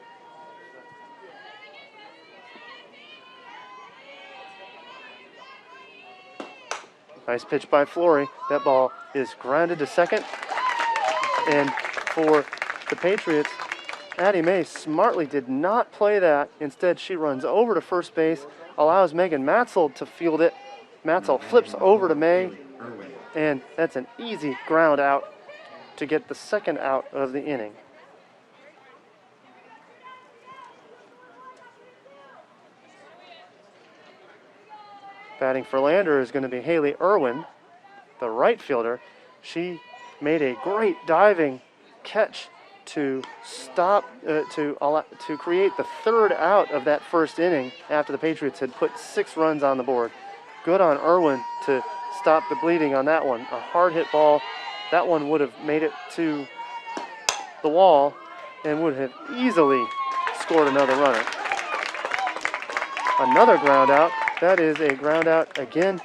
Nice pitch by Flory. That ball is grounded to second. And for the Patriots, Addie May smartly did not play that. Instead, she runs over to first base, allows Megan Matzel to field it. Matzel flips over to May, and that's an easy ground out to get the second out of the inning. Batting for Lander is going to be Haley Irwin, the right fielder. She made a great diving catch to stop, to create the third out of that first inning after the Patriots had put 6 runs on the board. Good on Irwin to stop the bleeding on that one. A hard hit ball. That one would have made it to the wall and would have easily scored another runner. Another ground out. That is a ground out again.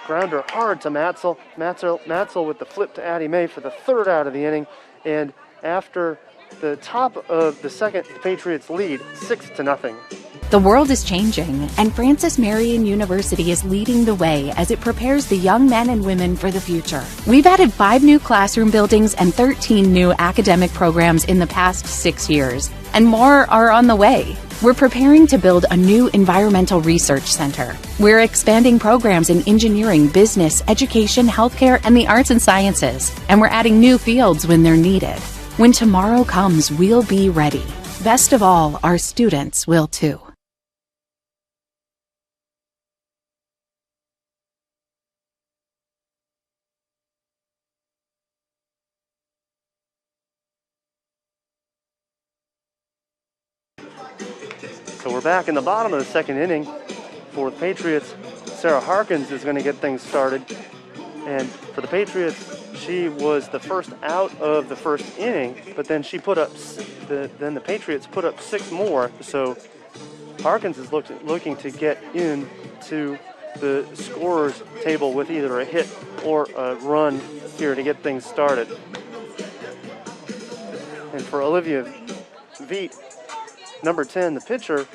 Grounder hard to Matzel. Matzel with the flip to Addie May for the third out of the inning. And after the top of the second, the Patriots lead 6-0. The world is changing, and Francis Marion University is leading the way as it prepares the young men and women for the future. We've added 5 new classroom buildings and 13 new academic programs in the past 6 years, and more are on the way. We're preparing to build a new environmental research center. We're expanding programs in engineering, business, education, healthcare, and the arts and sciences, and we're adding new fields when they're needed. When tomorrow comes, we'll be ready. Best of all, our students will too. So we're back in the bottom of the second inning for the Patriots. Sarah Harkins is going to get things started. And for the Patriots, she was the first out of the first inning, but then she put up, then the Patriots put up 6 more. So Harkins is looking to get into the scorer's table with either a hit or a run here to get things started. And for Olivia Veet, number 10, the pitcher,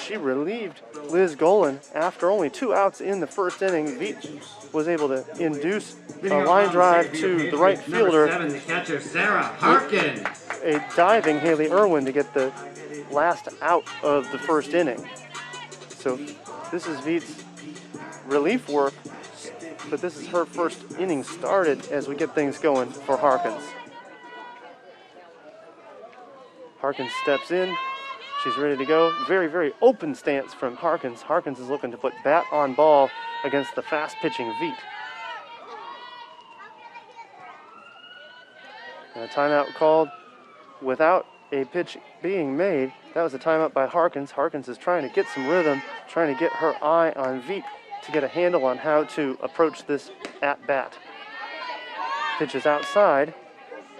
she relieved Liz Golan after only 2 outs in the first inning. Veet was able to induce a line drive to the right fielder. Number 7, the catcher, Sarah Harkins. A diving Haley Irwin to get the last out of the first inning. So this is Veet's relief work, but this is her first inning started as we get things going for Harkins. Harkins steps in. She's ready to go. Very, very open stance from Harkins. Harkins is looking to put bat on ball against the fast-pitching Veet. And a timeout called without a pitch being made. That was a timeout by Harkins. Harkins is trying to get some rhythm, trying to get her eye on Veet to get a handle on how to approach this at-bat. Pitch is outside,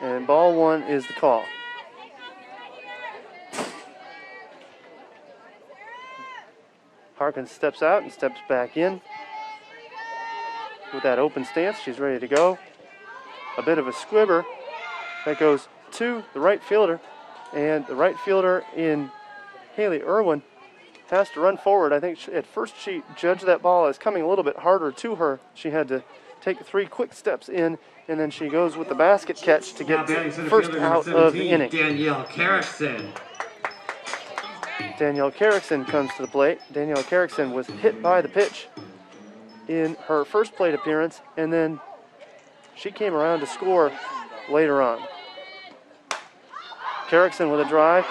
and ball 1 is the call. Harkins steps out and steps back in with that open stance. She's ready to go. A bit of a squibber that goes to the right fielder, and the right fielder in Haley Irwin has to run forward. I think at first she judged that ball as coming a little bit harder to her. She had to take 3 quick steps in, and then she goes with the basket catch to get the first out of the inning. Danielle Carrickson. Danielle Carrickson comes to the plate. Danielle Carrickson was hit by the pitch in her first plate appearance, and then she came around to score later on. Carrickson with a drive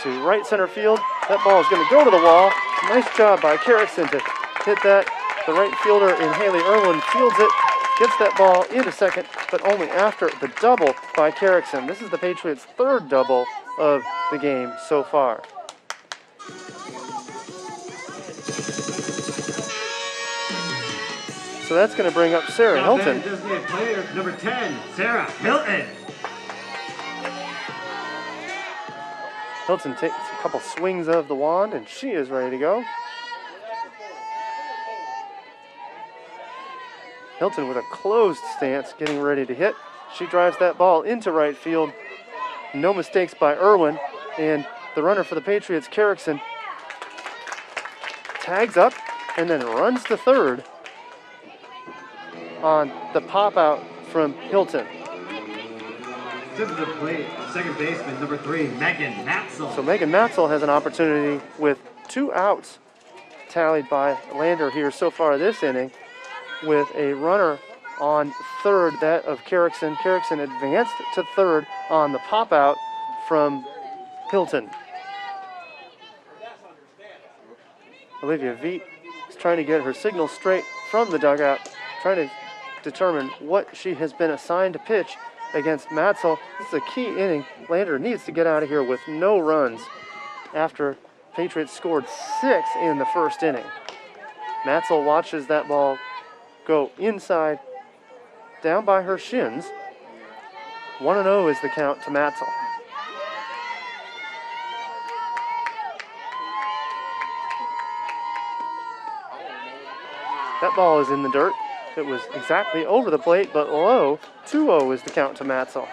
to right center field. That ball is going to go to the wall. Nice job by Carrickson to hit that. The right fielder in Haley Irwin fields it, gets that ball into second, but only after the double by Carrickson. This is the Patriots' 3rd double of the game so far. So that's going to bring up Sarah Now Hilton. batting designated player number 10, Sarah Hilton. Hilton takes a couple swings of the wand, and she is ready to go. Hilton with a closed stance, getting ready to hit. She drives that ball into right field. No mistakes by Irwin, and the runner for the Patriots, Carrickson, tags up and then runs to third on the pop out from Hilton. To the plate, second baseman number 3, Megan Matzel. So Megan Matzel has an opportunity with 2 outs tallied by Lander here so far this inning, with a runner on third, that of Carrickson. Carrickson advanced to third on the pop out from Hilton. Olivia Veet is trying to get her signal straight from the dugout, trying to determine what she has been assigned to pitch against Matzel. This is a key inning. Lander needs to get out of here with no runs after Patriots scored 6 in the first inning. Matzel watches that ball go inside, down by her shins. 1-0 is the count to Matzel. That ball is in the dirt. It was exactly over the plate, but low. 2-0 is the count to Matzel.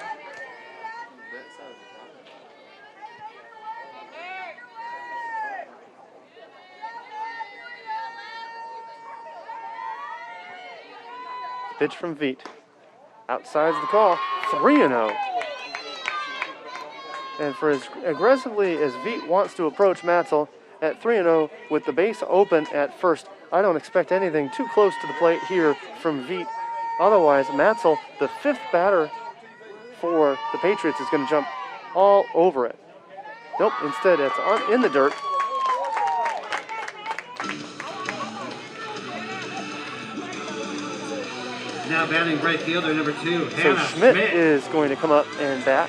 Pitch from Veet. Outside's the call. 3-0. And for as aggressively as Veet wants to approach Matzel at 3-0 with the base open at first, I don't expect anything too close to the plate here from Veet. Otherwise, Matzel, the 5th batter for the Patriots, is going to jump all over it. Nope, instead it's in the dirt. Now batting right fielder number 2, So Hannah Schmidt Schmidt. is going to come up and bat.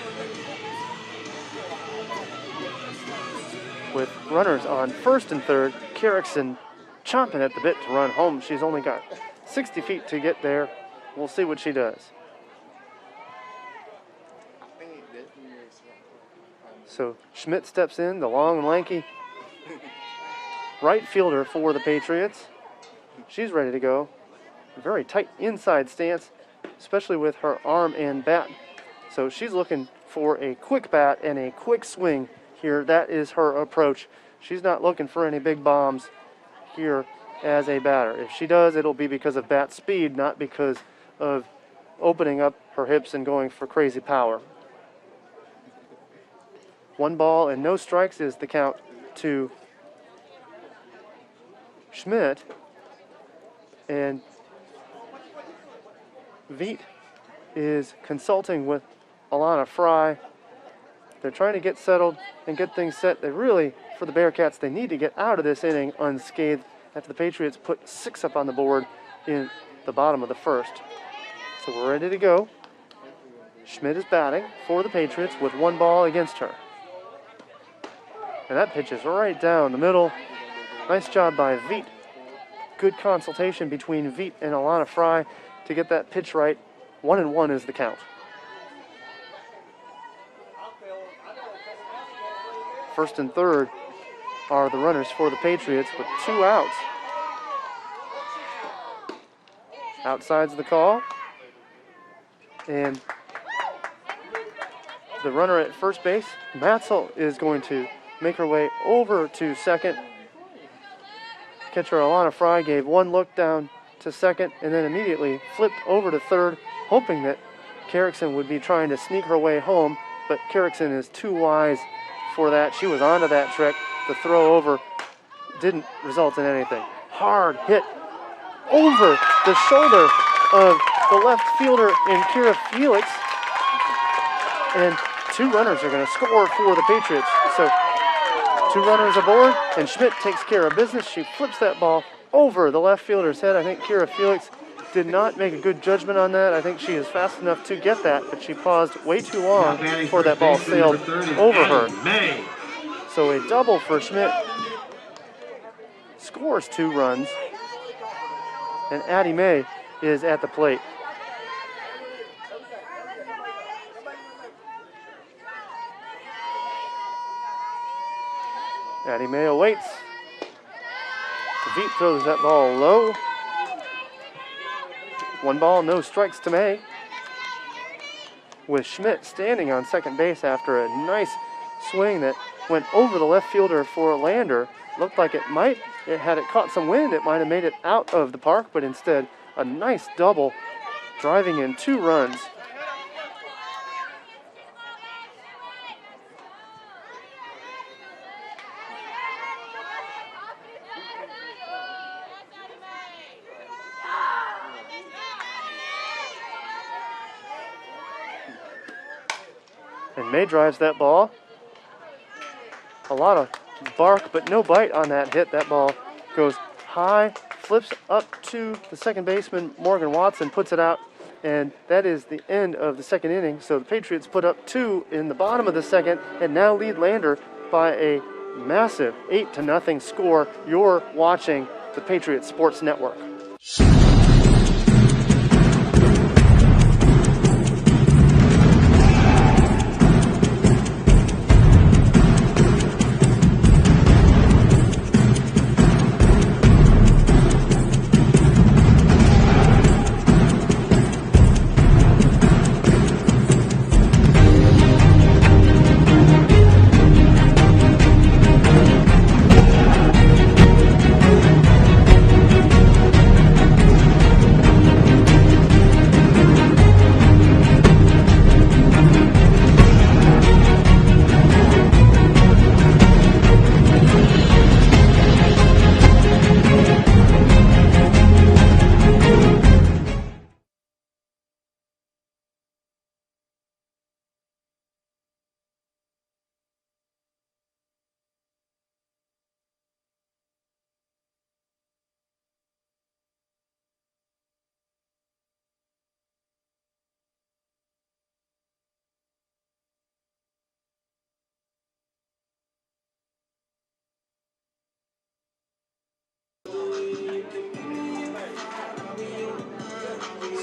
With runners on first and third, Carrickson chomping at the bit to run home. She's only got 60 feet to get there. We'll see what she does. So Schmidt steps in, the long and lanky right fielder for the Patriots. She's ready to go. Very tight inside stance, especially with her arm and bat. So she's looking for a quick bat and a quick swing here. That is her approach. She's not looking for any big bombs here as a batter. If she does, it'll be because of bat speed, not because of opening up her hips and going for crazy power. 1 ball and no strikes is the count to Schmidt. And Veet is consulting with Alana Fry. They're trying to get settled and get things set. They really, for the Bearcats, they need to get out of this inning unscathed after the Patriots put 6 up on the board in the bottom of the first. So we're ready to go. Schmidt is batting for the Patriots with 1 ball against her. And that pitch is right down the middle. Nice job by Veet. Good consultation between Veet and Alana Fry to get that pitch right. 1-1 is the count. First and third are the runners for the Patriots with 2 outs. Outside's the call. And the runner at first base, Matzel, is going to make her way over to second. Catcher Alana Fry gave 1 look down to second and then immediately flipped over to third, hoping that Carrickson would be trying to sneak her way home, but Carrickson is too wise for that. She was onto that trick. The throw over didn't result in anything. Hard hit over the shoulder of the left fielder in Kira Felix, and 2 runners are going to score for the Patriots. So 2 runners aboard, and Schmidt takes care of business. She flips that ball over the left fielder's head. I think Kira Felix did not make a good judgment on that. I think she is fast enough to get that, but she paused way too long before that ball sailed over her. So a double for Schmidt. Scores 2 runs. and Addie May is at the plate. Addie May awaits. Veet throws that ball low. 1 ball, no strikes to May. With Schmidt standing on second base after a nice swing that went over the left fielder for Lander. Looked like had it caught some wind, it might have made it out of the park, but instead a nice double, driving in 2 runs. And May drives that ball. A lot of bark, but no bite on that hit. That ball goes high, flips up to the second baseman, Morgan Watson, puts it out, and that is the end of the second inning. So the Patriots put up 2 in the bottom of the second and now lead Lander by a massive 8-0 score. You're watching the Patriots Sports Network.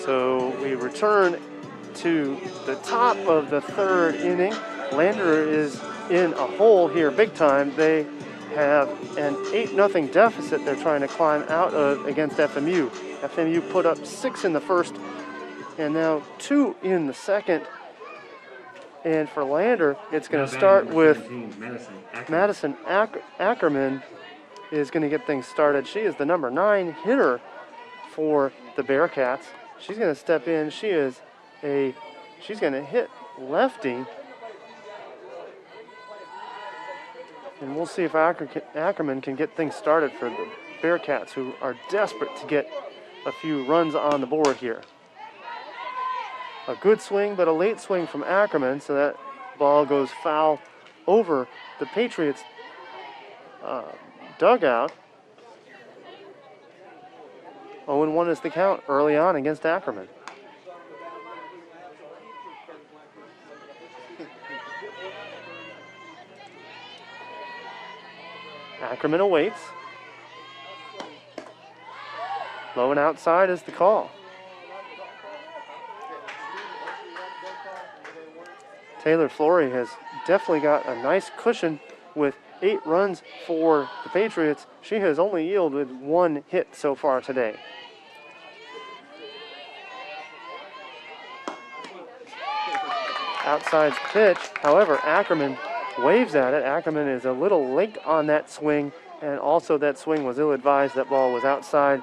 So we return to the top of the third inning. Lander is in a hole here big time. They have an 8-0 deficit they're trying to climb out of against FMU. FMU put up 6 in the first and now 2 in the second. And for Lander, it's going to start with Madison Ackerman is going to get things started. She is the number 9 hitter for the Bearcats. She's going to step in. She's going to hit lefty. And we'll see if Ackerman can get things started for the Bearcats, who are desperate to get a few runs on the board here. A good swing, but a late swing from Ackerman, so that ball goes foul over the Patriots dugout. 0-1 is the count early on against Ackerman. Ackerman awaits. Low and outside is the call. Taylor Flory has definitely got a nice cushion with 8 runs for the Patriots. She has only yielded 1 hit so far today. Outside pitch, however, Ackerman waves at it. Ackerman is a little late on that swing, and also that swing was ill-advised. That ball was outside.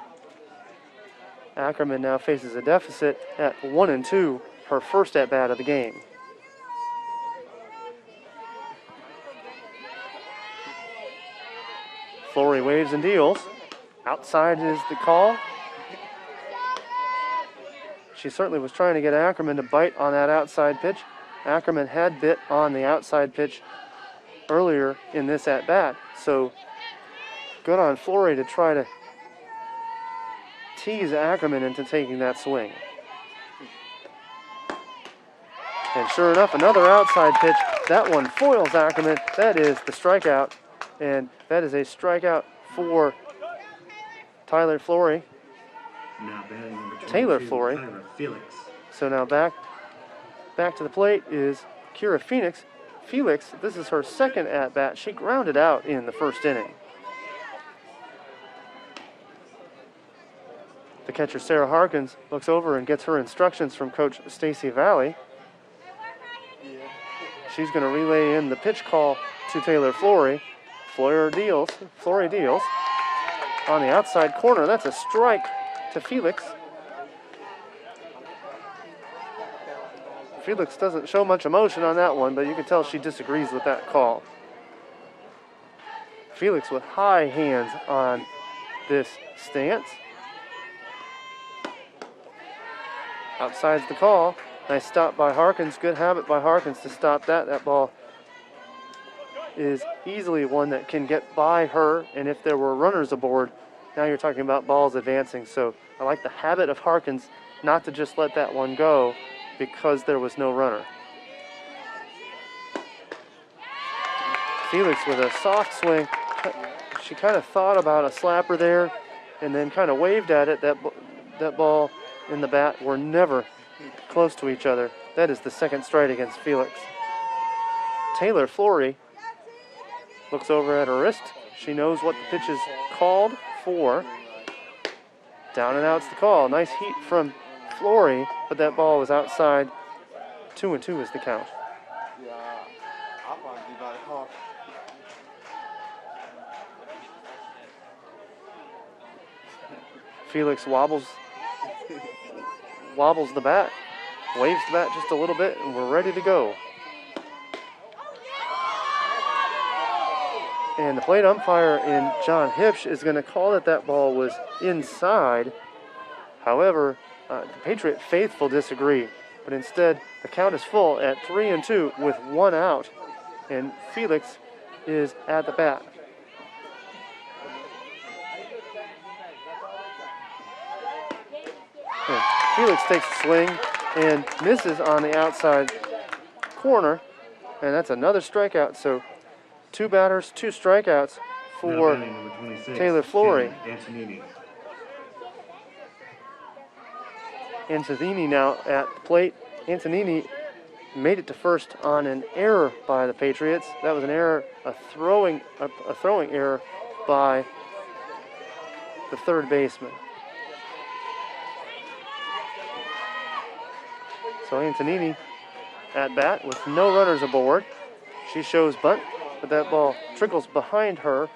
Ackerman now faces a deficit at 1-2, her first at-bat of the game. Flory waves and deals. Outside is the call. She certainly was trying to get Ackerman to bite on that outside pitch. Ackerman had bit on the outside pitch earlier in this at-bat, so good on Flory to try to tease Ackerman into taking that swing. And sure enough, another outside pitch. That one foils Ackerman. That is the strikeout, and that is a strikeout for Tyler Flory. Now batting number 22, Taylor Flory. Kyra Felix. So now back to the plate is Kira Phoenix. Felix, this is her second at-bat. She grounded out in the first inning. The catcher, Sarah Harkins, looks over and gets her instructions from Coach Stacy Valley. She's going to relay in the pitch call to Taylor Flory. Flory deals. On the outside corner, that's a strike to Felix. Felix doesn't show much emotion on that one, but you can tell she disagrees with that call. Felix with high hands on this stance. Outside's the call. Nice stop by Harkins. Good habit by Harkins to stop that. That ball is easily one that can get by her, and if there were runners aboard, now you're talking about balls advancing. So I like the habit of Harkins not to just let that one go because there was no runner. Felix with a soft swing. She kind of thought about a slapper there and then kind of waved at it. That ball and the bat were never close to each other. That is the second strike against Felix. Taylor Flory looks over at her wrist. She knows what the pitch is called for. Down and out's the call. Nice heat from Flory, but that ball was outside. 2-2 is the count. Felix wobbles the bat, waves the bat just a little bit, and we're ready to go. And the plate umpire in John Hipsch is going to call that ball was inside. However, the Patriot faithful disagree, but instead the count is full at 3-2 with one out, and Felix is at the bat. And Felix takes a swing and misses on the outside corner, and that's another strikeout. So 2 batters, 2 strikeouts for Taylor Flory. Antonini now at the plate. Antonini made it to first on an error by the Patriots. That was an error, a throwing error by the third baseman. So Antonini at bat with no runners aboard. She shows bunt, but that ball trickles behind her.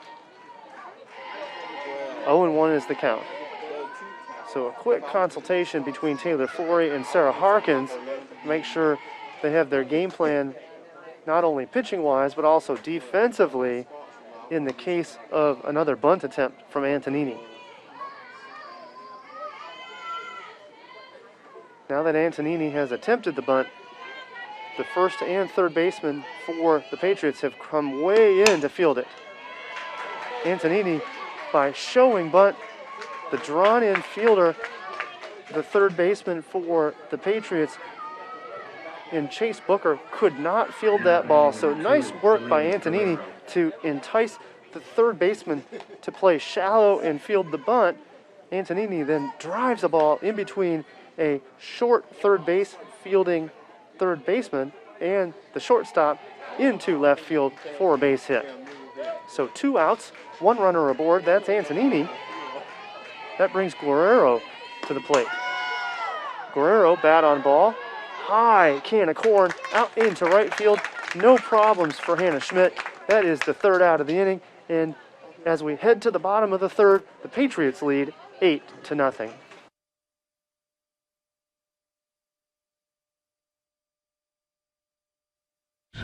0-1 is the count. So a quick consultation between Taylor Flory and Sarah Harkins to make sure they have their game plan not only pitching-wise, but also defensively in the case of another bunt attempt from Antonini. Now that Antonini has attempted the bunt, the first and third baseman for the Patriots have come way in to field it. Antonini, by showing bunt, the drawn-in fielder, the third baseman for the Patriots, and Chase Booker could not field that ball. So nice work by Antonini to entice the third baseman to play shallow and field the bunt. Antonini then drives the ball in between a short third base fielding third baseman and the shortstop into left field for a base hit. So 2 outs, 1 runner aboard. That's Antonini. That brings Guerrero to the plate. Guerrero, bat on ball. High can of corn out into right field. No problems for Hannah Schmidt. That is the third out of the inning. And as we head to the bottom of the third, the Patriots lead 8-0.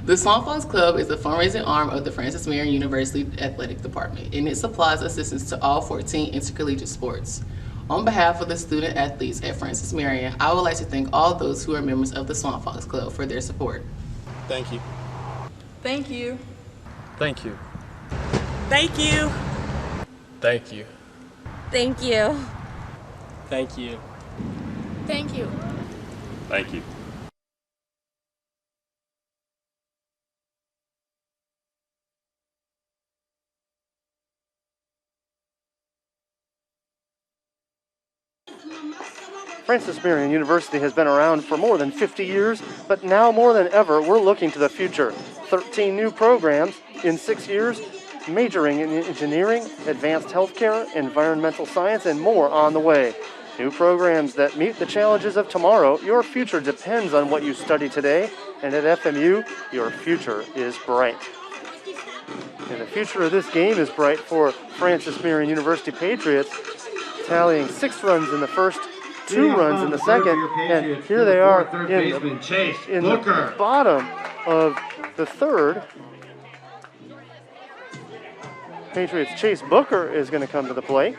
The Swamp Fox Club is the fundraising arm of the Francis Marion University Athletic Department, and it supplies assistance to all 14 intercollegiate sports. On behalf of the student athletes at Francis Marion, I would like to thank all those who are members of the Swamp Fox Club for their support. Thank you. Thank you. Thank you. Thank you. Thank you. Thank you. Thank you. Thank you. Thank you. Francis Marion University has been around for more than 50 years, but now more than ever, we're looking to the future. 13 new programs in 6 years, majoring in engineering, advanced healthcare, environmental science, and more on the way. New programs that meet the challenges of tomorrow. Your future depends on what you study today, and at FMU, your future is bright. And the future of this game is bright for Francis Marion University Patriots, tallying 6 runs in the first, 2 runs in the second, and here they are in the bottom of the third. Patriots' Chase Booker is going to come to the plate.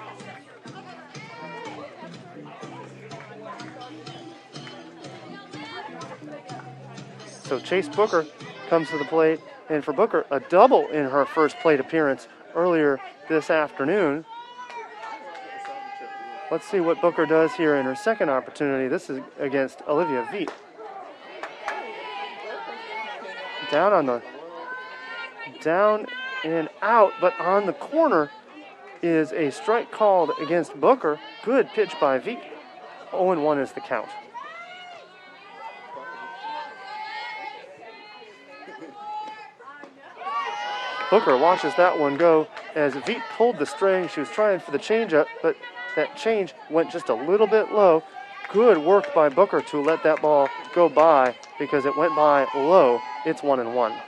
So Chase Booker comes to the plate, and for Booker, a double in her first plate appearance earlier this afternoon. Let's see what Booker does here in her second opportunity. This is against Olivia Veet. Down and out, but on the corner is a strike called against Booker. Good pitch by Veet. 0-1 is the count. Booker watches that one go as Veet pulled the string. She was trying for the changeup, but that change went just a little bit low. Good work by Booker to let that ball go by because it went by low. It's 1-1.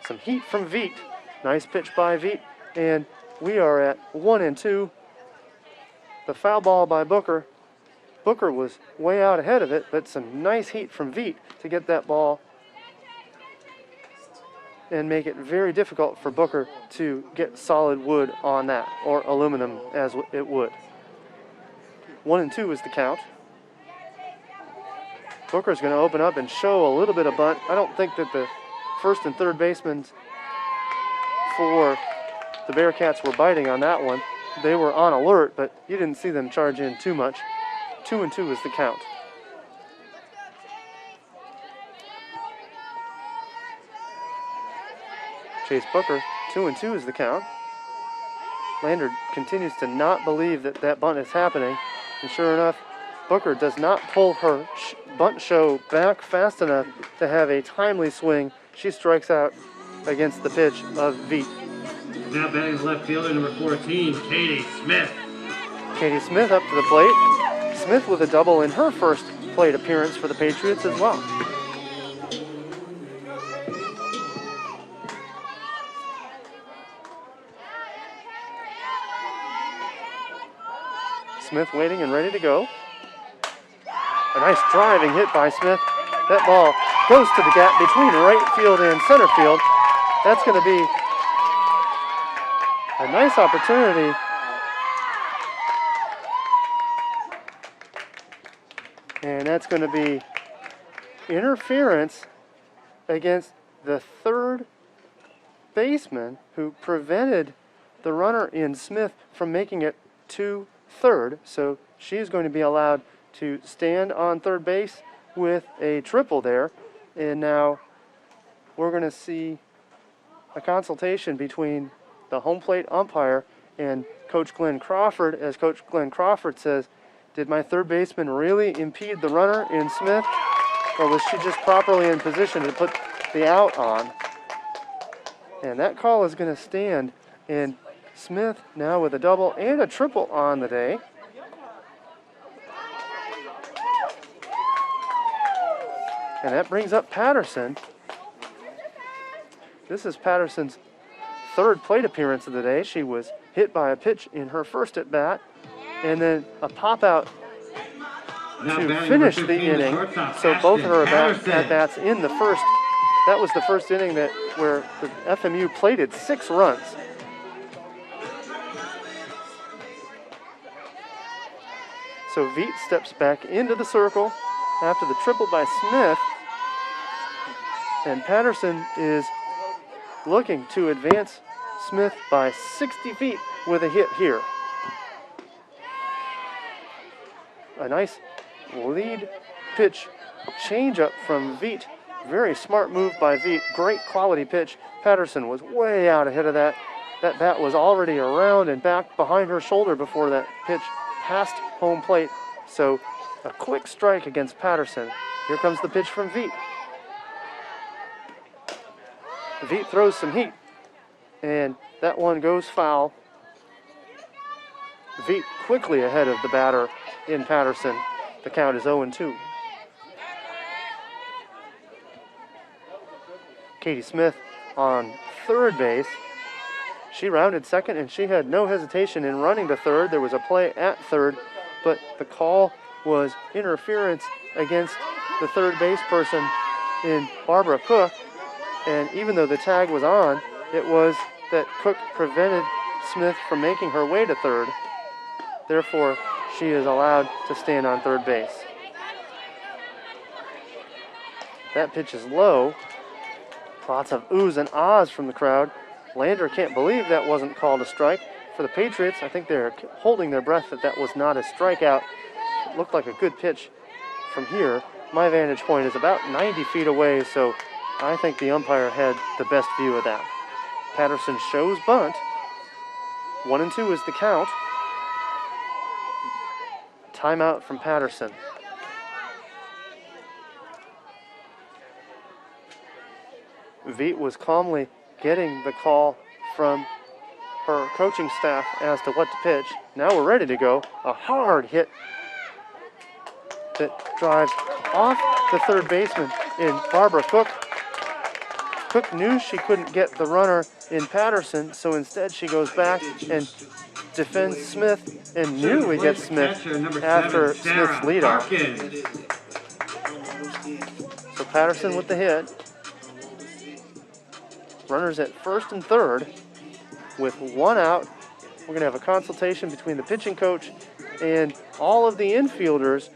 Some heat from Veet. Nice pitch by Veet, and we are at 1-2. The foul ball by Booker. Booker was way out ahead of it, but some nice heat from Veet to get that ball and make it very difficult for Booker to get solid wood on that, or aluminum as it would. 1-2 is the count. Booker's going to open up and show a little bit of bunt. I don't think that the first and third basemen for the Bearcats were biting on that one. They were on alert, but you didn't see them charge in too much. 2-2 is the count. Chase Booker, 2-2 is the count. Lander continues to not believe that that bunt is happening. And sure enough, Booker does not pull her bunt show back fast enough to have a timely swing. She strikes out against the pitch of Veet. Now batting the left fielder, number 14, Katie Smith. Katie Smith up to the plate. Smith with a double in her first plate appearance for the Patriots as well. Smith waiting and ready to go. A nice driving hit by Smith. That ball goes to the gap between right field and center field. That's going to be a nice opportunity. And that's going to be interference against the third baseman who prevented the runner in Smith from making it to third. So she's going to be allowed to stand on third base with a triple there. And now we're going to see a consultation between the home plate umpire and Coach Glenn Crawford, as Coach Glenn Crawford says, did my third baseman really impede the runner in Smith, or was she just properly in position to put the out on? And that call is going to stand, and Smith now with a double and a triple on the day. And that brings up Patterson. This is Patterson's third plate appearance of the day. She was hit by a pitch in her first at bat, and then a pop out to finish the inning. So both of her at bats in the first. That was the first inning where the FMU plated 6 runs. So Veet steps back into the circle after the triple by Smith, and Patterson is looking to advance Smith by 60 feet with a hit here. A nice lead pitch changeup from Veet. Very smart move by Veet. Great quality pitch. Patterson was way out ahead of that that bat was already around and back behind her shoulder before that pitch passed home plate. So a quick strike against Patterson. Here comes the pitch from Veet. Veet throws some heat, and that one goes foul. Veet quickly ahead of the batter in Patterson. The count is 0-2. Katie Smith on third base. She rounded second, and she had no hesitation in running to third. There was a play at third, but the call was interference against the third base person in Barbara Cook. And even though the tag was on, it was that Cook prevented Smith from making her way to third. Therefore, she is allowed to stand on third base. That pitch is low. Lots of oohs and ahs from the crowd. Lander can't believe that wasn't called a strike. For the Patriots, I think they're holding their breath that that was not a strikeout. It looked like a good pitch from here. My vantage point is about 90 feet away, so I think the umpire had the best view of that. Patterson shows bunt. 1-2 is the count. Timeout from Patterson. Veet was calmly getting the call from her coaching staff as to what to pitch. Now we're ready to go. A hard hit that drives off the third baseman in Barbara Cook. Cook knew she couldn't get the runner in Patterson, so instead she goes back and defends Smith, and knew we get Smith after Smith's leadoff. So Patterson with the hit. Runners at first and third with one out. We're going to have a consultation between the pitching coach and all of the infielders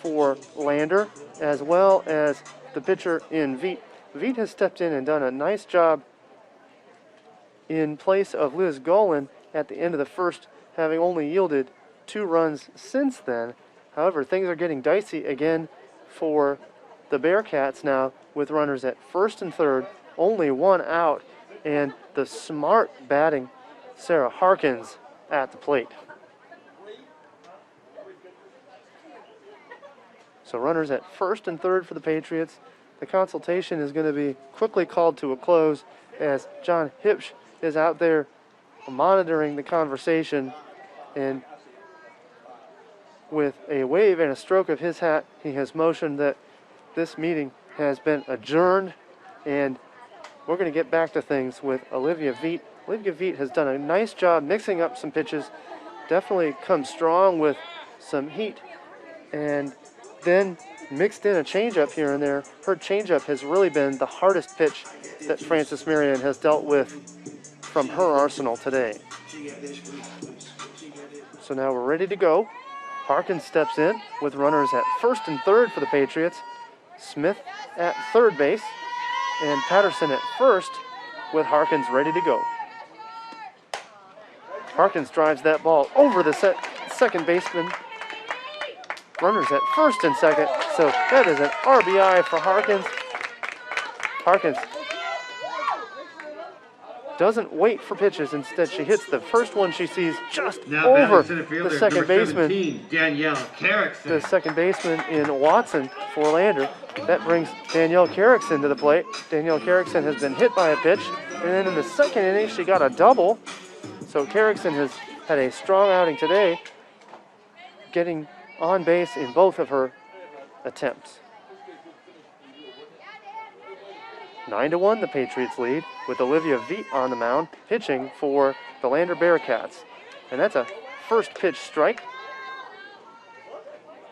for Lander, as well as the pitcher in Veet. Veet has stepped in and done a nice job in place of Liz Golan at the end of the first, having only yielded 2 runs since then. However, things are getting dicey again for the Bearcats now with runners at first and third, only one out, and the smart batting Sarah Harkins at the plate. So runners at first and third for the Patriots. The consultation is going to be quickly called to a close as John Hipsch is out there monitoring the conversation, and with a wave and a stroke of his hat, he has motioned that this meeting has been adjourned, and we're going to get back to things with Olivia Veet. Olivia Veet has done a nice job mixing up some pitches, definitely come strong with some heat, and then mixed in a changeup here and there. Her changeup has really been the hardest pitch that Frances Marion has dealt with from her arsenal today. So now we're ready to go. Harkins steps in with runners at first and third for the Patriots. Smith at third base, and Patterson at first with Harkins ready to go. Harkins drives that ball over the second baseman. Runners at first and second, so that is an RBI for Harkins. Harkins doesn't wait for pitches. Instead, she hits the first one she sees just over the second baseman. Danielle Carrickson. The second baseman in Watson for Lander. That brings Danielle Carrickson to the plate. Danielle Carrickson has been hit by a pitch, and then in the second inning, she got a double. So Carrickson has had a strong outing today, getting on base in both of her attempts. 9-1, the Patriots lead, with Olivia Veet on the mound, pitching for the Lander Bearcats. And that's a first pitch strike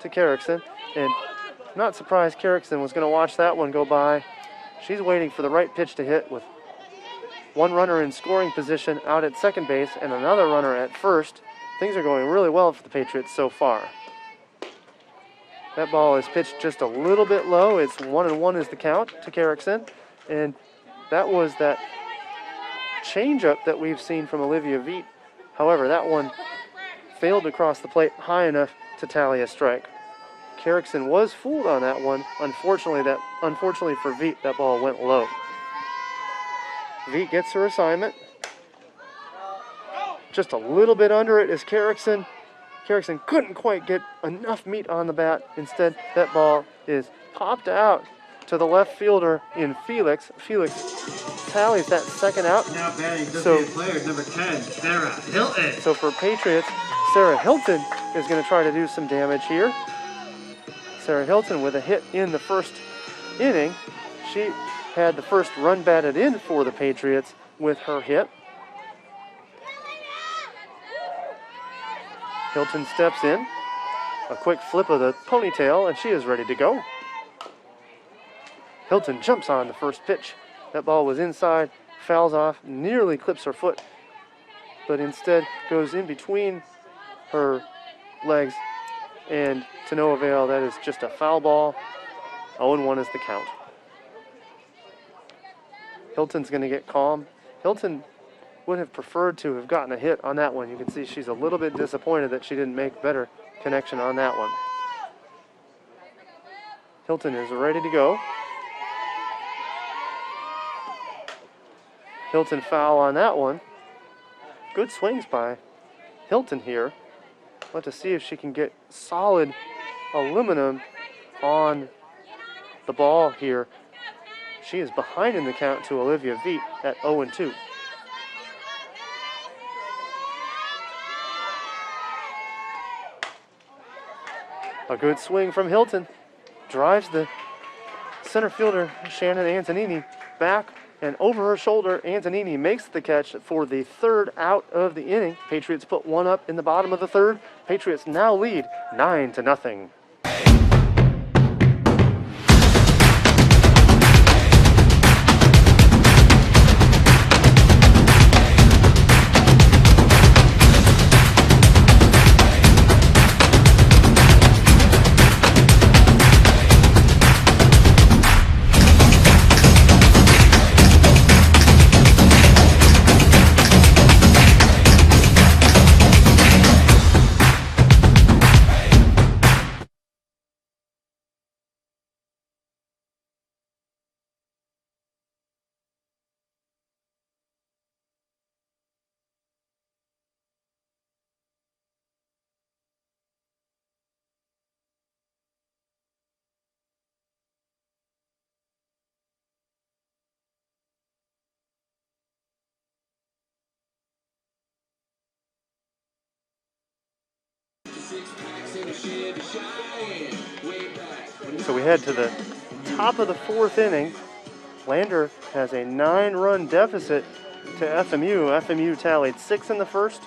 to Carrickson. And I'm not surprised Carrickson was going to watch that one go by. She's waiting for the right pitch to hit with one runner in scoring position out at second base and another runner at first. Things are going really well for the Patriots so far. That ball is pitched just a little bit low. It's 1-1 is the count to Carrickson. And that was that changeup that we've seen from Olivia Veet. However, that one failed to cross the plate high enough to tally a strike. Carrickson was fooled on that one. Unfortunately for Veet, that ball went low. Veet gets her assignment. just a little bit under it is Carrickson. Carrickson couldn't quite get enough meat on the bat. Instead, that ball is popped out to the left fielder in Felix. Felix tallies that second out. Now batting designated player number 10, Sarah Hilton. So for Patriots, Sarah Hilton is going to try to do some damage here. Sarah Hilton with a hit in the first inning. She had the first run batted in for the Patriots with her hit. Hilton steps in, a quick flip of the ponytail, and she is ready to go. Hilton jumps on the first pitch. That ball was inside, fouls off, nearly clips her foot, but instead goes in between her legs, and to no avail. That is just a foul ball. 0-1 is the count. Hilton's going to get calm. Hilton would have preferred to have gotten a hit on that one. You can see she's a little bit disappointed that she didn't make better connection on that one. Hilton is ready to go. Hilton foul on that one. Good swings by Hilton here. Let's see if she can get solid aluminum on the ball here. She is behind in the count to Olivia Veet at 0-2. A good swing from Hilton. Drives the center fielder, Shannon Antonini, back and over her shoulder. Antonini makes the catch for the third out of the inning. Patriots put one up in the bottom of the third. Patriots now lead 9-0. So we head to the top of the fourth inning. Lander has a 9-run deficit to FMU. FMU tallied 6 in the first,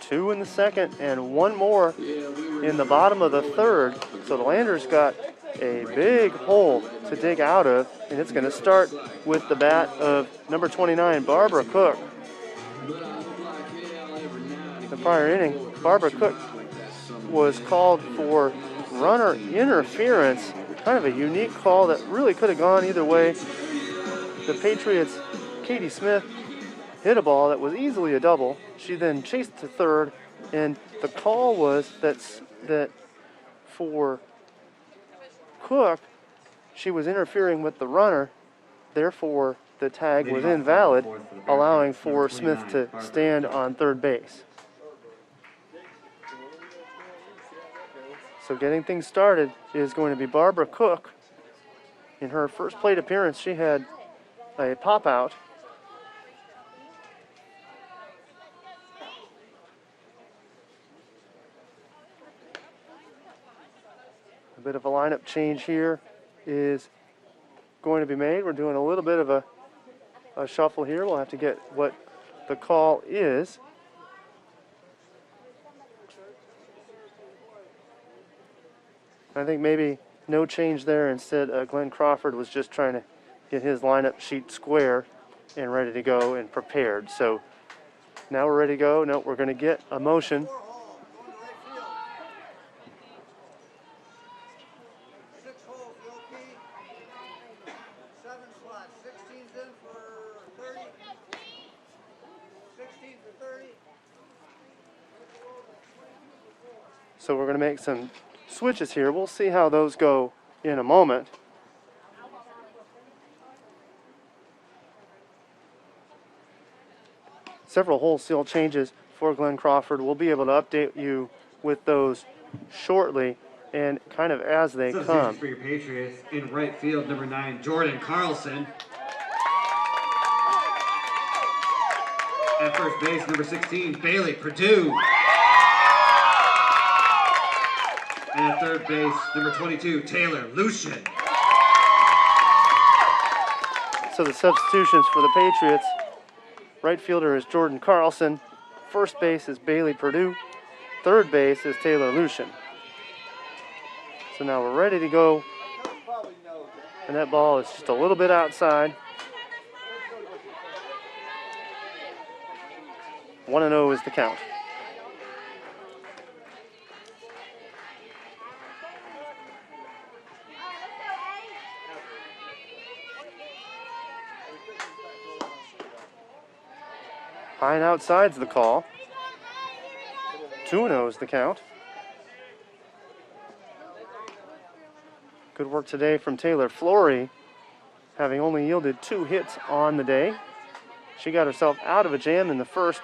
2 in the second, and 1 more in the bottom of the third. So the Landers got a big hole to dig out of, and it's going to start with the bat of number 29, Barbara Cook. The prior inning, Barbara Cook was called for runner interference. Kind of a unique call that really could have gone either way. The Patriots, Katie Smith, hit a ball that was easily a double. She then chased to third, and the call was that for Cook, she was interfering with the runner. Therefore, the tag was invalid, allowing for Smith to stand on third base. So getting things started is going to be Barbara Cook. In her first plate appearance, she had a pop out. A bit of a lineup change here is going to be made. We're doing a little bit of a shuffle here. We'll have to get what the call is. I think maybe no change there. Instead, Glenn Crawford was just trying to get his lineup sheet square and ready to go and prepared. So now we're ready to go. No, we're going to get a motion. So we're going to make some switches here. We'll see how those go in a moment. Several wholesale changes for Glenn Crawford. We'll be able to update you with those shortly and kind of as they come. Substitutions for your Patriots. In right field, number 9, Jordan Carlson. At first base, number 16, Bailey Perdue. And at third base, number 22, Taylor Lucian. So the substitutions for the Patriots, right fielder is Jordan Carlson, first base is Bailey Perdue, third base is Taylor Lucian. So now we're ready to go, and that ball is just a little bit outside. 1-0 is the count. High and outside's the call. 2-0 is the count. Good work today from Taylor Flory, having only yielded 2 hits on the day. She got herself out of a jam in the first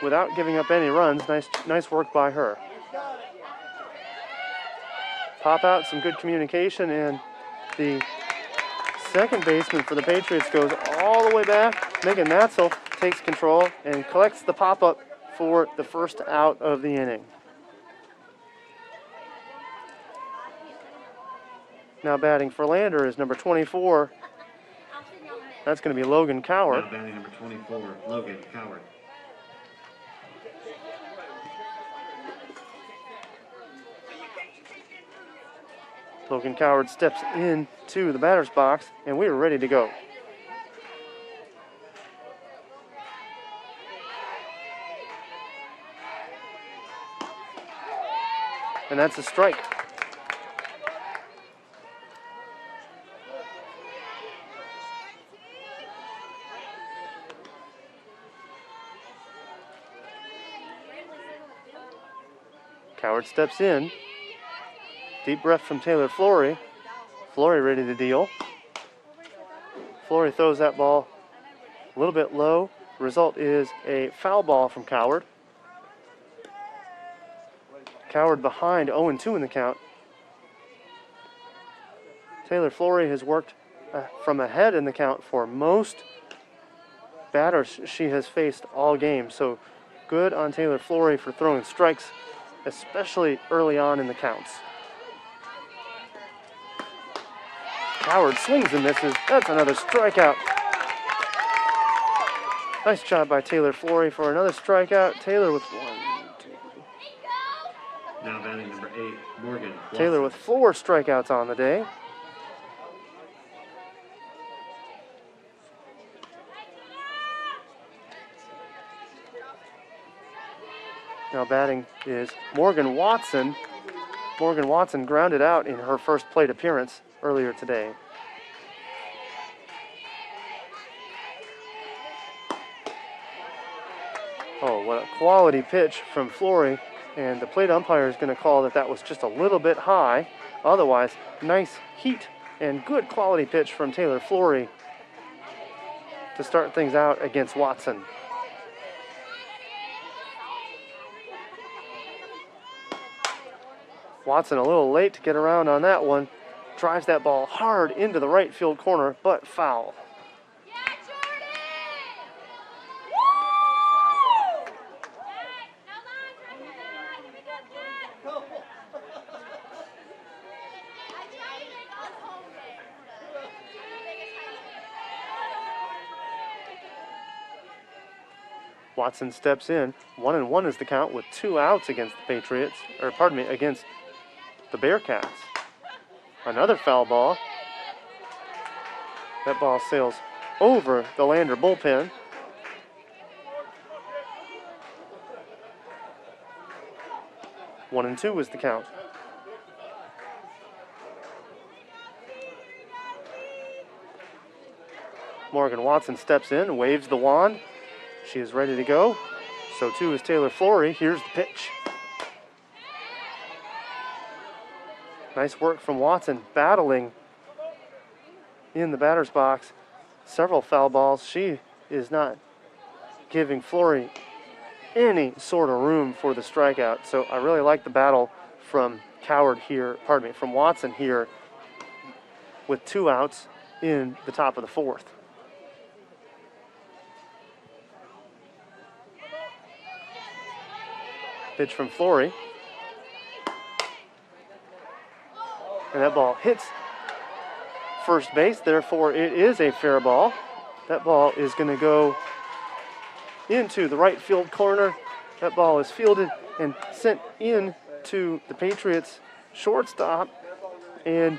without giving up any runs. Nice work by her. Pop out, some good communication, and the second baseman for the Patriots goes all the way back. Megan Matzel takes control and collects the pop-up for the first out of the inning. Now batting for Lander is number 24. That's going to be Logan Coward. Now batting number 24, Logan Coward. Logan Coward steps into the batter's box, and we are ready to go. And that's a strike. Coward steps in. Deep breath from Taylor Flory. Flory ready to deal. Flory throws that ball a little bit low. Result is a foul ball from Coward. Coward behind 0-2 in the count. Taylor Flory has worked from ahead in the count for most batters she has faced all game. So good on Taylor Flory for throwing strikes, especially early on in the counts. Coward swings and misses. That's another strikeout. Nice job by Taylor Flory for another strikeout. Taylor with 1, 2. Now batting number 8, Morgan Watson. Taylor with 4 strikeouts on the day. Now batting is Morgan Watson. Morgan Watson grounded out in her first plate appearance earlier today. Oh, what a quality pitch from Flory, and the plate umpire is going to call that was just a little bit high. Otherwise, nice heat and good quality pitch from Taylor Flory to start things out against Watson. Watson a little late to get around on that one. Drives that ball hard into the right field corner, but foul. Watson steps in. 1-1 is the count with 2 outs against the Patriots, or pardon me, against the Bearcats. Another foul ball. That ball sails over the Lander bullpen. One and 2 is the count. Morgan Watson steps in, waves the wand. She is ready to go. So too is Taylor Flory. Here's the pitch. Nice work from Watson, battling in the batter's box. Several foul balls. She is not giving Flory any sort of room for the strikeout. So I really like the battle from from Watson here with 2 outs in the top of the 4th. Pitch from Flory. And that ball hits first base, therefore it is a fair ball. That ball is going to go into the right field corner. That ball is fielded and sent in to the Patriots shortstop, and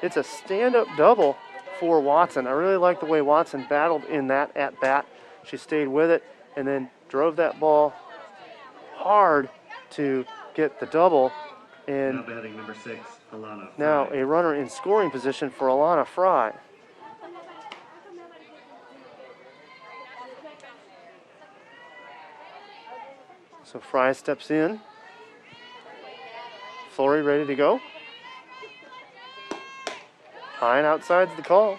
it's a stand-up double for Watson. I really like the way Watson battled in that at-bat. She stayed with it and then drove that ball hard to get the double. And Now batting number 6, Alana now Fry. a runner in scoring position for Alana Fry. So Fry steps in. Flory ready to go. High and outside's the call.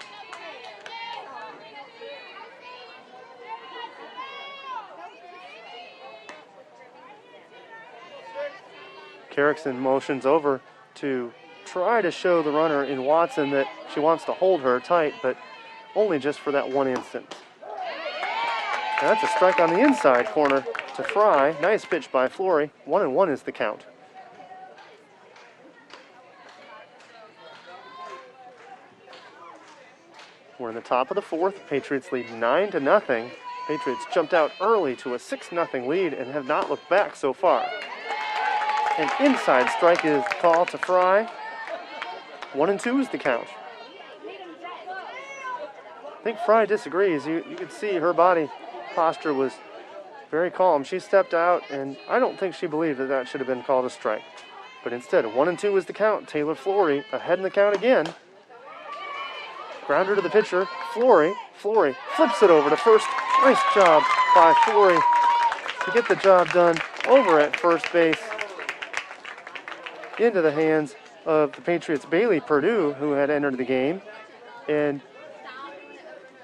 Carrickson motions over to try to show the runner in Watson that she wants to hold her tight, but only just for that one instant. Now that's a strike on the inside corner to Fry. Nice pitch by Flory. 1-1 is the count. We're in the top of the 4th. Patriots lead 9-0. Patriots jumped out early to a 6-0 lead and have not looked back so far. An inside strike is called to Fry. 1-2 is the count. I think Fry disagrees. You could see her body posture was very calm. She stepped out, and I don't think she believed that should have been called a strike. But instead, 1-2 is the count. Taylor Flory ahead in the count again. Grounder to the pitcher, Flory. Flory flips it over to first. Nice job by Flory to get the job done over at first base. Into the hands of the Patriots' Bailey Perdue, who had entered the game. And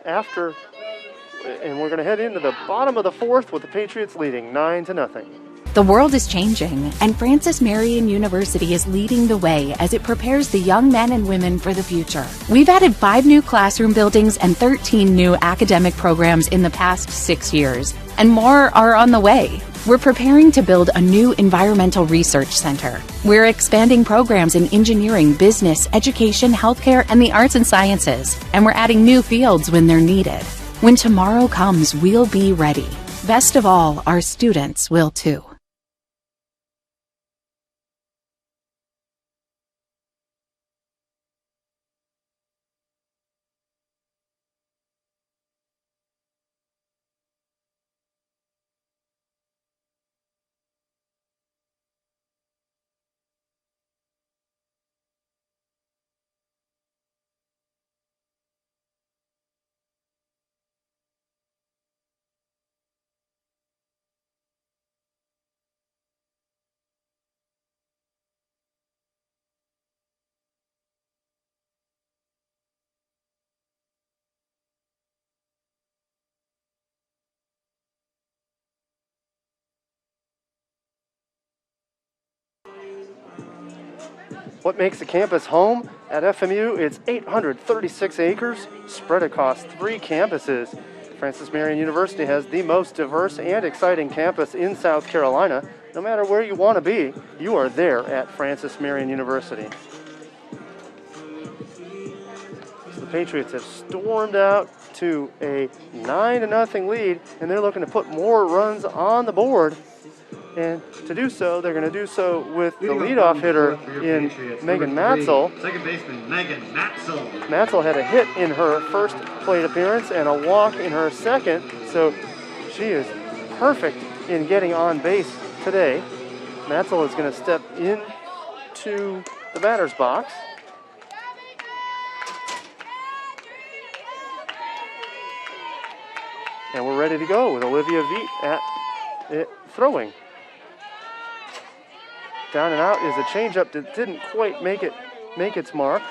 we're going to head into the bottom of the 4th with the Patriots leading 9-0. The world is changing, and Francis Marion University is leading the way as it prepares the young men and women for the future. We've added 5 new classroom buildings and 13 new academic programs in the past 6 years, and more are on the way. We're preparing to build a new environmental research center. We're expanding programs in engineering, business, education, healthcare, and the arts and sciences, and we're adding new fields when they're needed. When tomorrow comes, we'll be ready. Best of all, our students will too. What makes a campus home? At FMU, it's 836 acres spread across 3 campuses. Francis Marion University has the most diverse and exciting campus in South Carolina. No matter where you want to be, you are there at Francis Marion University. So the Patriots have stormed out to a 9-0 lead, and they're looking to put more runs on the board. And to do so, they're going to do so with the leadoff hitter in Megan Matzel. Second baseman, Megan Matzel. Matzel had a hit in her first plate appearance and a walk in her second, so she is perfect in getting on base today. Matzel is going to step into the batter's box. And we're ready to go with Olivia Veet at it, throwing. Down and out is a changeup that didn't quite make its mark.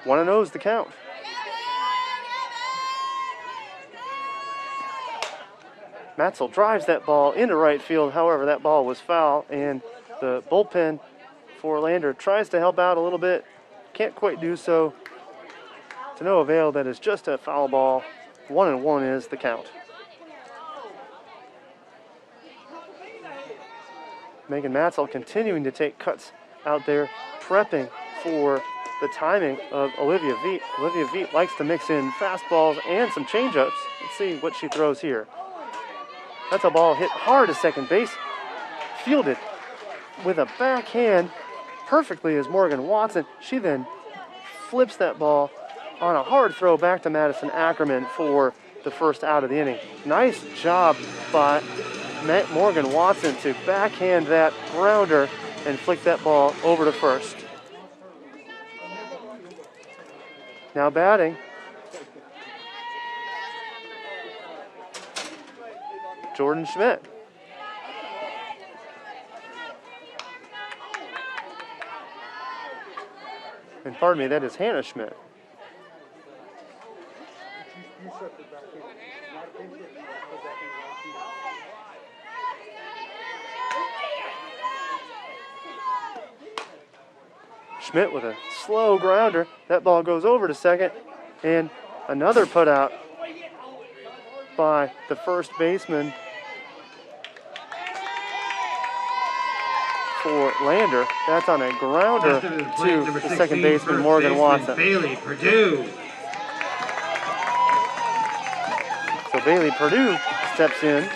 One and 0 is the count. Matzel drives that ball into right field. However, that ball was foul, and the bullpen for Lander tries to help out a little bit. Can't quite do so. To no avail. That is just a foul ball. 1-1 is the count. Megan Matzel continuing to take cuts out there, prepping for the timing of Olivia Veet. Olivia Veet likes to mix in fastballs and some changeups. Let's see what she throws here. That's a ball hit hard to second base. Fielded with a backhand perfectly is Morgan Watson. She then flips that ball on a hard throw back to Madison Ackerman for the first out of the inning. Nice job by Morgan Watson to backhand that grounder and flick that ball over to first. Now batting, Jordan Schmidt. And pardon me, that is Hannah Schmidt. Schmidt with a slow grounder. That ball goes over to second, and another put out by the first baseman for Lander. That's on a grounder to the second baseman, Morgan Watson. Bailey Purdue. So Bailey Purdue steps in.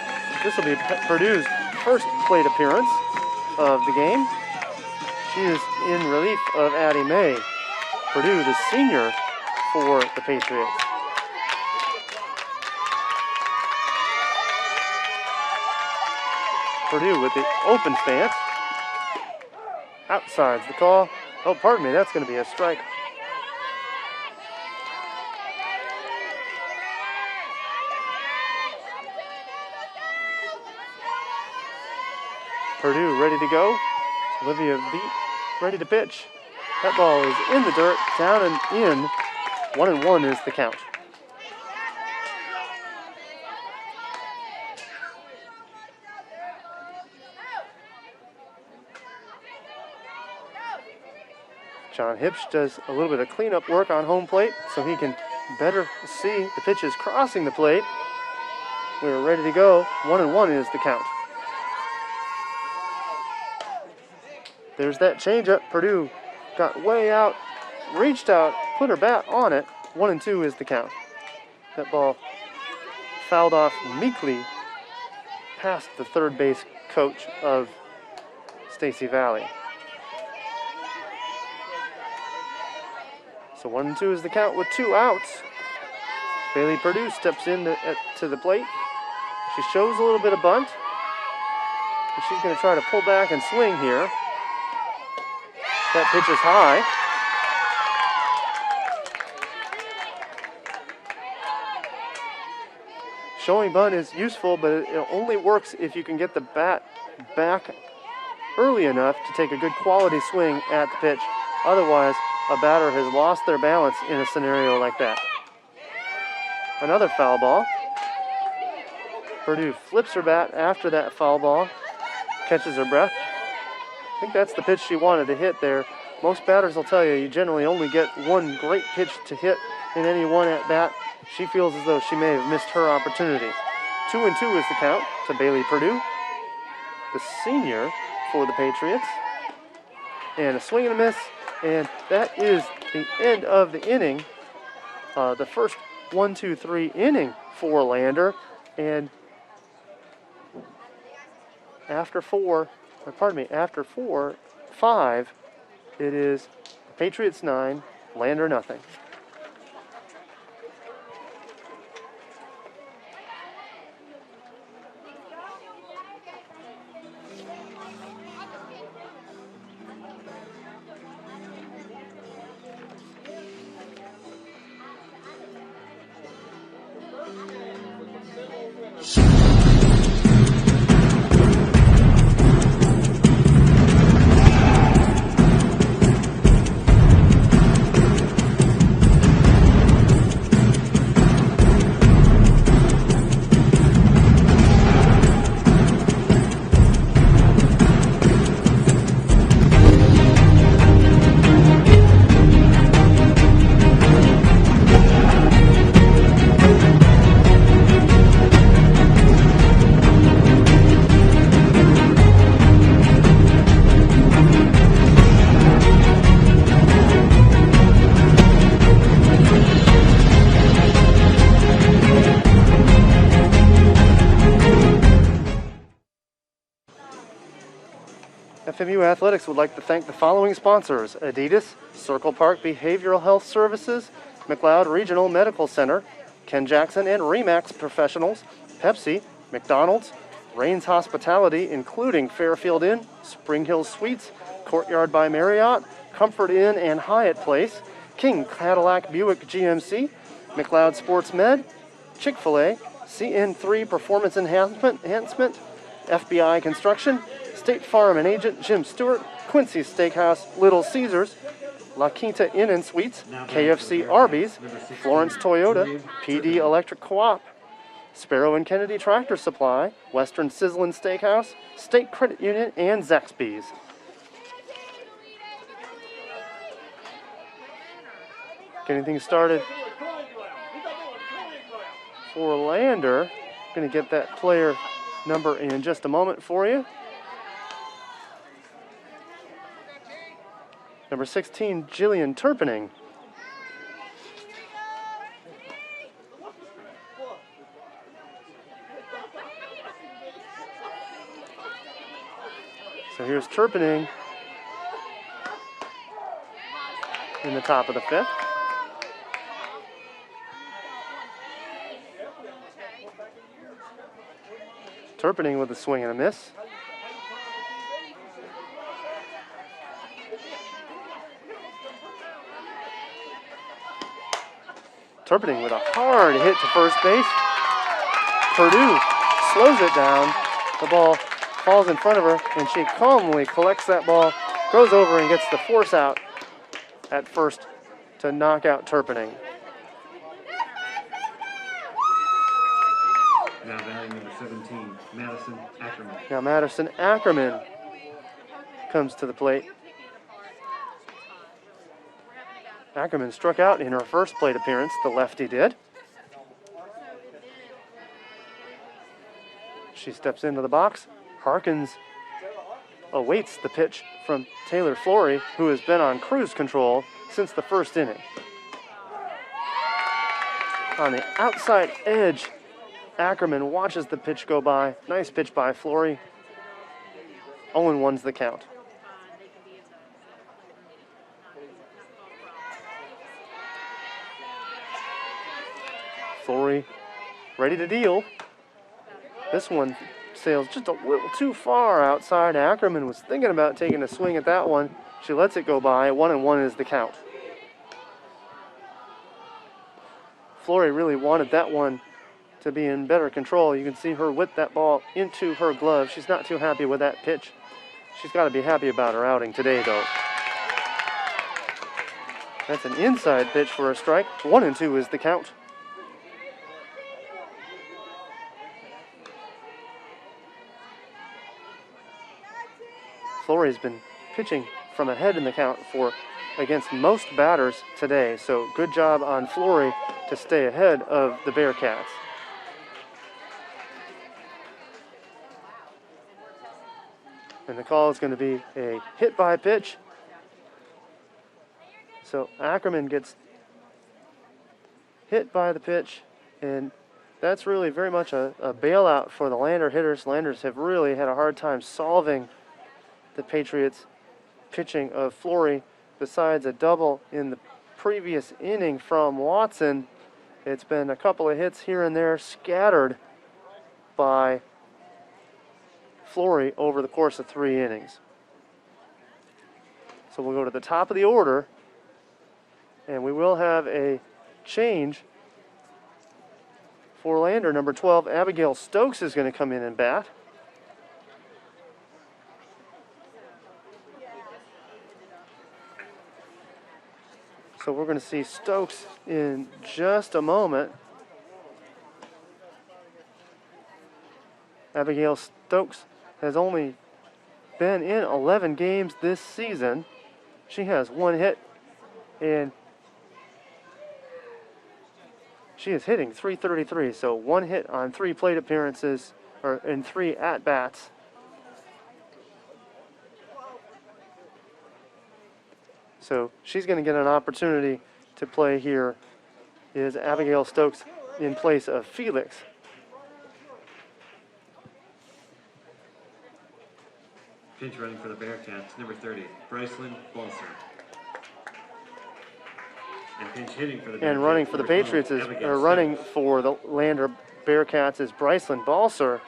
This will be Purdue's first plate appearance of the game. She is in relief of Addie May. Purdue, the senior for the Patriots. Purdue with the open stance. Outside's the call. Oh, pardon me, that's going to be a strike. Purdue ready to go. Olivia Veet ready to pitch. That ball is in the dirt, down and in. 1-1 is the count. John Hipsch does a little bit of cleanup work on home plate so he can better see the pitches crossing the plate. We're ready to go. 1-1 is the count. There's that changeup. Purdue got way out, reached out, put her bat on it. 1-2 is the count. That ball fouled off meekly past the third base coach of Stacey Valley. So 1-2 is the count with 2 outs. Bailey Purdue steps in to the plate. She shows a little bit of bunt. And she's going to try to pull back and swing here. That pitch is high. Showing bunt is useful, but it only works if you can get the bat back early enough to take a good quality swing at the pitch. Otherwise, a batter has lost their balance in a scenario like that. Another foul ball. Purdue flips her bat after that foul ball, catches her breath. I think that's the pitch she wanted to hit there. Most batters will tell you, you generally only get one great pitch to hit in any one at-bat. She feels as though she may have missed her opportunity. 2-2 is the count to Bailey Purdue, the senior for the Patriots. And a swing and a miss, and that is the end of the inning. The first 1-2-3 inning for Lander. And after 5, it is Patriots 9, Lander nothing. FMU Athletics would like to thank the following sponsors: Adidas, Circle Park Behavioral Health Services, McLeod Regional Medical Center, Ken Jackson and Remax Professionals, Pepsi, McDonald's, Rains Hospitality, including Fairfield Inn, Spring Hill Suites, Courtyard by Marriott, Comfort Inn and Hyatt Place, King Cadillac Buick GMC, McLeod Sports Med, Chick-fil-A, CN3 Performance Enhancement, FBI Construction, State Farm and Agent Jim Stewart, Quincy Steakhouse, Little Caesars, La Quinta Inn and Suites, KFC Arby's, Florence Toyota, PD Electric Co-op, Sparrow and Kennedy Tractor Supply, Western Sizzlin Steakhouse, State Credit Union, and Zaxby's. Getting things started for Lander. Going to get that player number in just a moment for you. Number 16, Jillian Turpening. So here's Turpening in the top of the fifth. Turpening with a swing and a miss. Turpening with a hard hit to first base. Purdue slows it down. The ball falls in front of her, and she calmly collects that ball, goes over and gets the force out at first to knock out Turpening. Now batting number 17, Madison Ackerman. Now Madison Ackerman comes to the plate. Ackerman struck out in her first plate appearance, the lefty did. She steps into the box. Harkins awaits the pitch from Taylor Flory, who has been on cruise control since the first inning. On the outside edge, Ackerman watches the pitch go by. Nice pitch by Flory. 0-1's the count. Flory ready to deal. This one sails just a little too far outside. Ackerman was thinking about taking a swing at that one. She lets it go by. 1-1 is the count. Flory really wanted that one to be in better control. You can see her whip that ball into her glove. She's not too happy with that pitch. She's got to be happy about her outing today, though. That's an inside pitch for a strike. 1-2 is the count. Flory's been pitching from ahead in the count against most batters today, so good job on Flory to stay ahead of the Bearcats. And the call is going to be a hit by pitch. So Ackerman gets hit by the pitch, and that's really very much a bailout for the Lander hitters. Landers have really had a hard time solving the Patriots' pitching of Flory. Besides a double in the previous inning from Watson, it's been a couple of hits here and there scattered by Flory over the course of 3 innings. So we'll go to the top of the order, and we will have a change for Lander. Number 12, Abigail Stokes is going to come in and bat. So we're going to see Stokes in just a moment. Abigail Stokes has only been in 11 games this season. She has 1 hit, and she is hitting .333. So 1 hit on 3 plate appearances, or in 3 at-bats. So she's going to get an opportunity to play here. Is Abigail Stokes in place of Felix. Pinch running for the Bearcats, number 30, Bryceland Balser. And pinch hitting for the Bearcats. And running for the Patriots is, or running for the Lander Bearcats is Bryceland Balser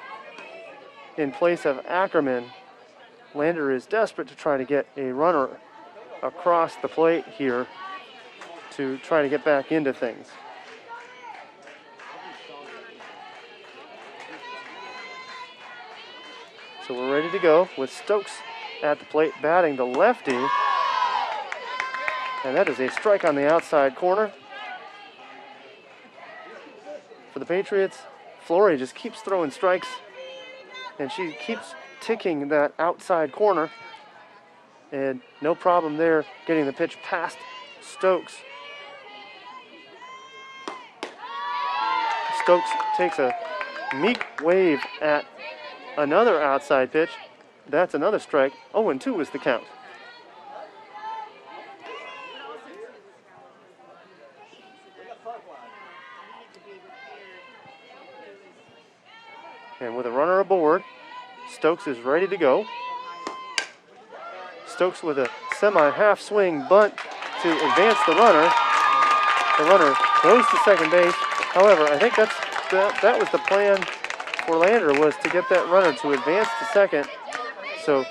in place of Ackerman. Lander is desperate to try to get a runner across the plate here to try to get back into things. So we're ready to go with Stokes at the plate batting the lefty. And that is a strike on the outside corner. For the Patriots, Flory just keeps throwing strikes, and she keeps ticking that outside corner. And no problem there getting the pitch past Stokes. Stokes takes a meek wave at another outside pitch. That's another strike. 0-2 is the count. And with a runner aboard, Stokes is ready to go. Stokes with a semi-half swing bunt to advance the runner. The runner goes to second base. However, I think that was the plan for Lander, was to get that runner to advance to second. So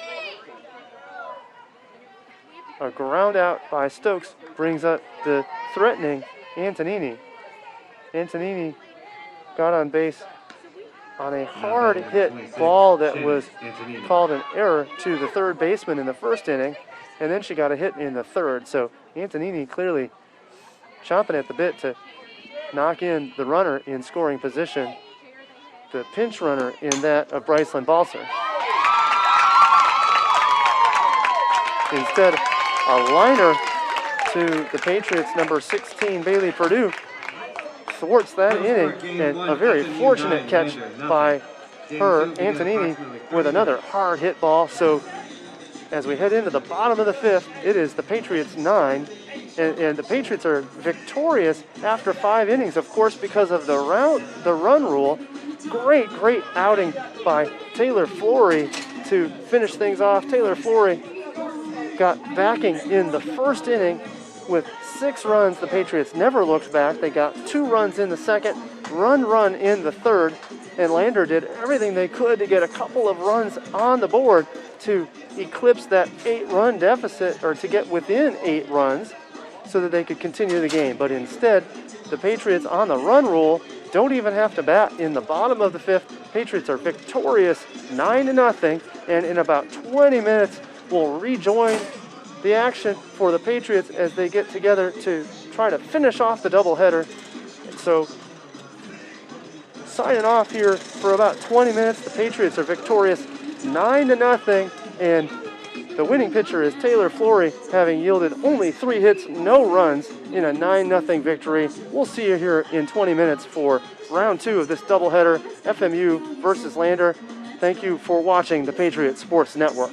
a ground out by Stokes brings up the threatening Antonini. Antonini got on base on a hard hit ball that was called an error to the third baseman in the first inning, and then she got a hit in the third. So Antonini clearly chomping at the bit to knock in the runner in scoring position, the pinch runner in that of Bryceland Balser. Instead, a liner to the Patriots, number 16, Bailey Perdue, thwarts that inning, and a very fortunate catch by her, Antonini, with another hard hit ball. So as we head into the bottom of the fifth, it is the Patriots 9, and the Patriots are victorious after 5 innings, of course, because of the run rule. Great outing by Taylor Flory to finish things off. Taylor Flory got backing in the first inning with 6 runs. The Patriots never looked back. They got 2 runs in the second, run in the third, and Lander did everything they could to get a couple of runs on the board to eclipse that 8-run deficit, or to get within 8 runs so that they could continue the game. But instead, the Patriots on the run rule don't even have to bat in the bottom of the fifth. Patriots are victorious 9-0, and in about 20 minutes will rejoin the action for the Patriots as they get together to try to finish off the doubleheader. So, signing off here for about 20 minutes. The Patriots are victorious 9-0, and the winning pitcher is Taylor Flory, having yielded only 3 hits, no runs in a 9-0 victory. We'll see you here in 20 minutes for round 2 of this doubleheader, FMU versus Lander. Thank you for watching the Patriot Sports Network.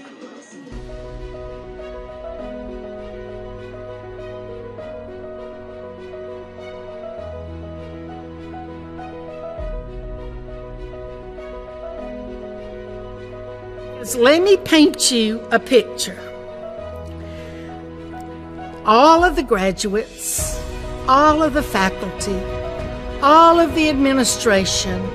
Let me paint you a picture. All of the graduates, all of the faculty, all of the administration,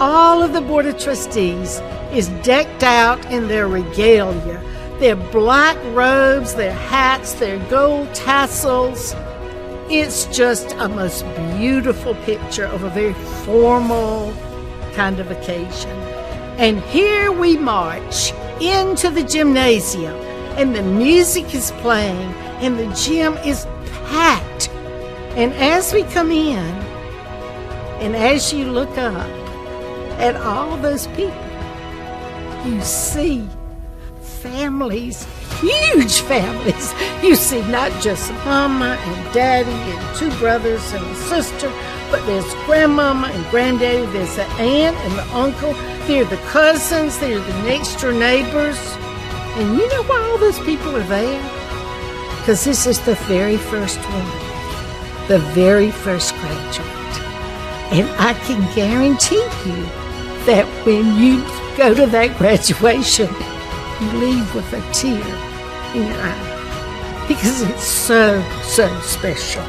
all of the Board of Trustees is decked out in their regalia, their black robes, their hats, their gold tassels. It's just a most beautiful picture of a very formal kind of occasion. And here we march into the gymnasium, and the music is playing, and the gym is packed. And as we come in, and as you look up at all those people, you see families, huge families. You see not just mama and daddy and 2 brothers and a sister, but there's grandmama and granddaddy, there's the aunt and the uncle, they're the cousins, they're the next door neighbors. And you know why all those people are there? Because this is the very first one, the very first graduate. And I can guarantee you that when you go to that graduation, you leave with a tear in your eye because it's so, so special.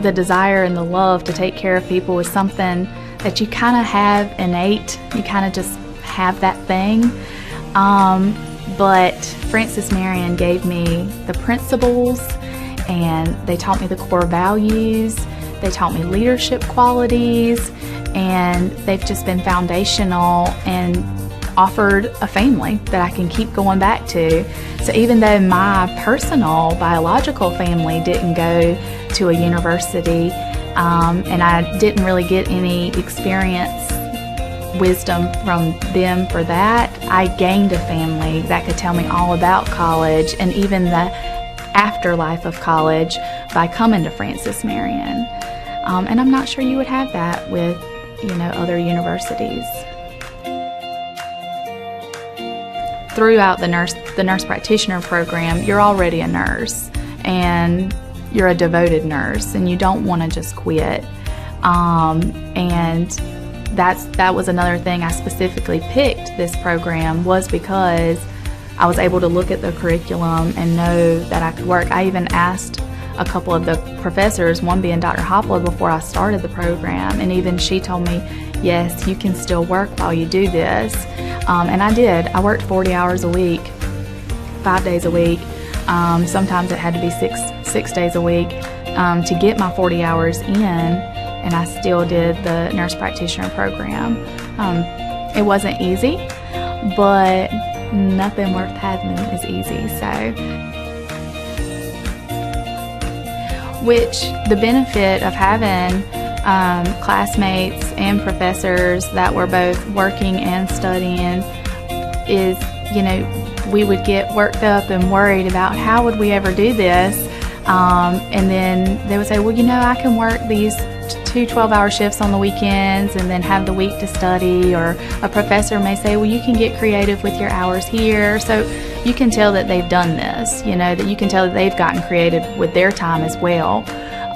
The desire and the love to take care of people is something that you kind of have innate. You kind of just have that thing. But Francis Marion gave me the principles, and they taught me the core values. They taught me leadership qualities, and they've just been foundational and offered a family that I can keep going back to. So even though my personal biological family didn't go to a university, and I didn't really get any wisdom from them for that, I gained a family that could tell me all about college and even the afterlife of college by coming to Francis Marion. And I'm not sure you would have that with, other universities. Throughout the nurse practitioner program, you're already a nurse, and you're a devoted nurse, and you don't want to just quit. And that was another thing I specifically picked this program, was because I was able to look at the curriculum and know that I could work. I even asked a couple of the professors, one being Dr. Hopla, before I started the program, and even she told me, yes, you can still work while you do this. And I did. I worked 40 hours a week, 5 days a week. Sometimes it had to be six days a week to get my 40 hours in, and I still did the nurse practitioner program. It wasn't easy, but nothing worth having is easy. Which the benefit of having classmates and professors that were both working and studying is, we would get worked up and worried about how would we ever do this, and then they would say, well, I can work these 2 12-hour shifts on the weekends and then have the week to study. Or a professor may say, well, you can get creative with your hours here. So you can tell that they've done this, that you can tell that they've gotten creative with their time as well.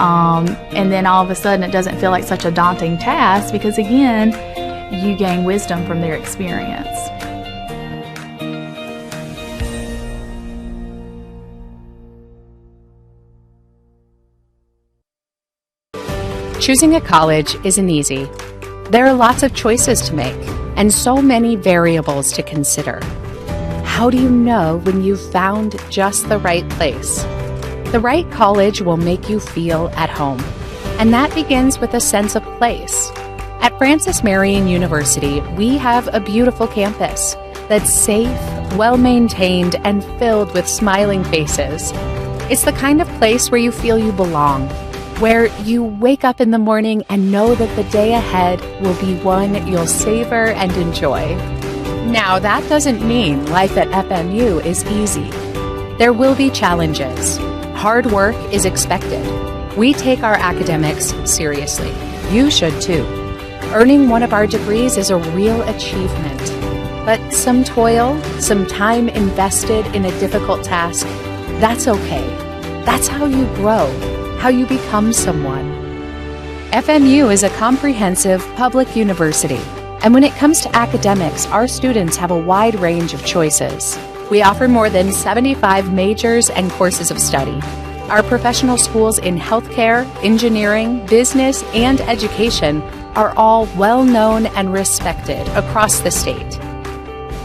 And then all of a sudden it doesn't feel like such a daunting task, because again, you gain wisdom from their experience. Choosing a college isn't easy. There are lots of choices to make and so many variables to consider. How do you know when you've found just the right place? The right college will make you feel at home, and that begins with a sense of place. At Francis Marion University, we have a beautiful campus that's safe, well-maintained, and filled with smiling faces. It's the kind of place where you feel you belong, where you wake up in the morning and know that the day ahead will be one you'll savor and enjoy. Now, that doesn't mean life at FMU is easy. There will be challenges. Hard work is expected. We take our academics seriously. You should too. Earning one of our degrees is a real achievement. But some toil, some time invested in a difficult task, that's okay. That's how you grow, how you become someone. FMU is a comprehensive public university, and when it comes to academics, our students have a wide range of choices. We offer more than 75 majors and courses of study. Our professional schools in healthcare, engineering, business, and education are all well known and respected across the state.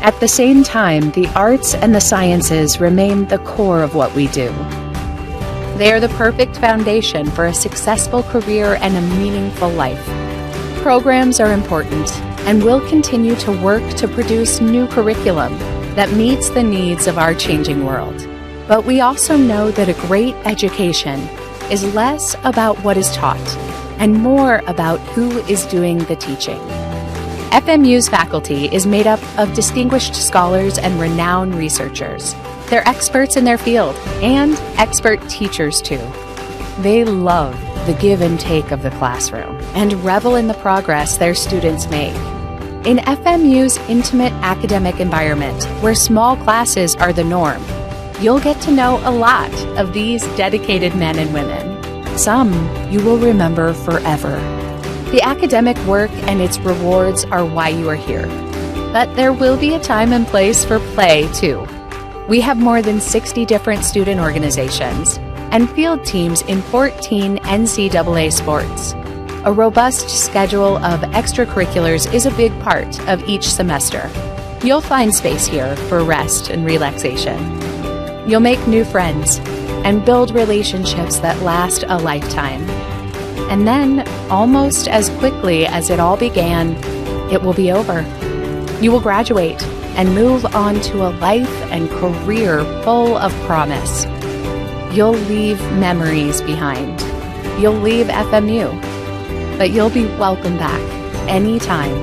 At the same time, the arts and the sciences remain the core of what we do. They are the perfect foundation for a successful career and a meaningful life. Programs are important, and we'll continue to work to produce new curriculum that meets the needs of our changing world. But we also know that a great education is less about what is taught and more about who is doing the teaching. FMU's faculty is made up of distinguished scholars and renowned researchers. They're experts in their field and expert teachers too. They love the give and take of the classroom and revel in the progress their students make. In FMU's intimate academic environment, where small classes are the norm, you'll get to know a lot of these dedicated men and women. Some you will remember forever. The academic work and its rewards are why you are here. But there will be a time and place for play, too. We have more than 60 different student organizations and field teams in 14 NCAA sports. A robust schedule of extracurriculars is a big part of each semester. You'll find space here for rest and relaxation. You'll make new friends and build relationships that last a lifetime. And then, almost as quickly as it all began, it will be over. You will graduate and move on to a life and career full of promise. You'll leave memories behind. You'll leave FMU, but you'll be welcome back anytime.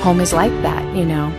Home is like that, you know.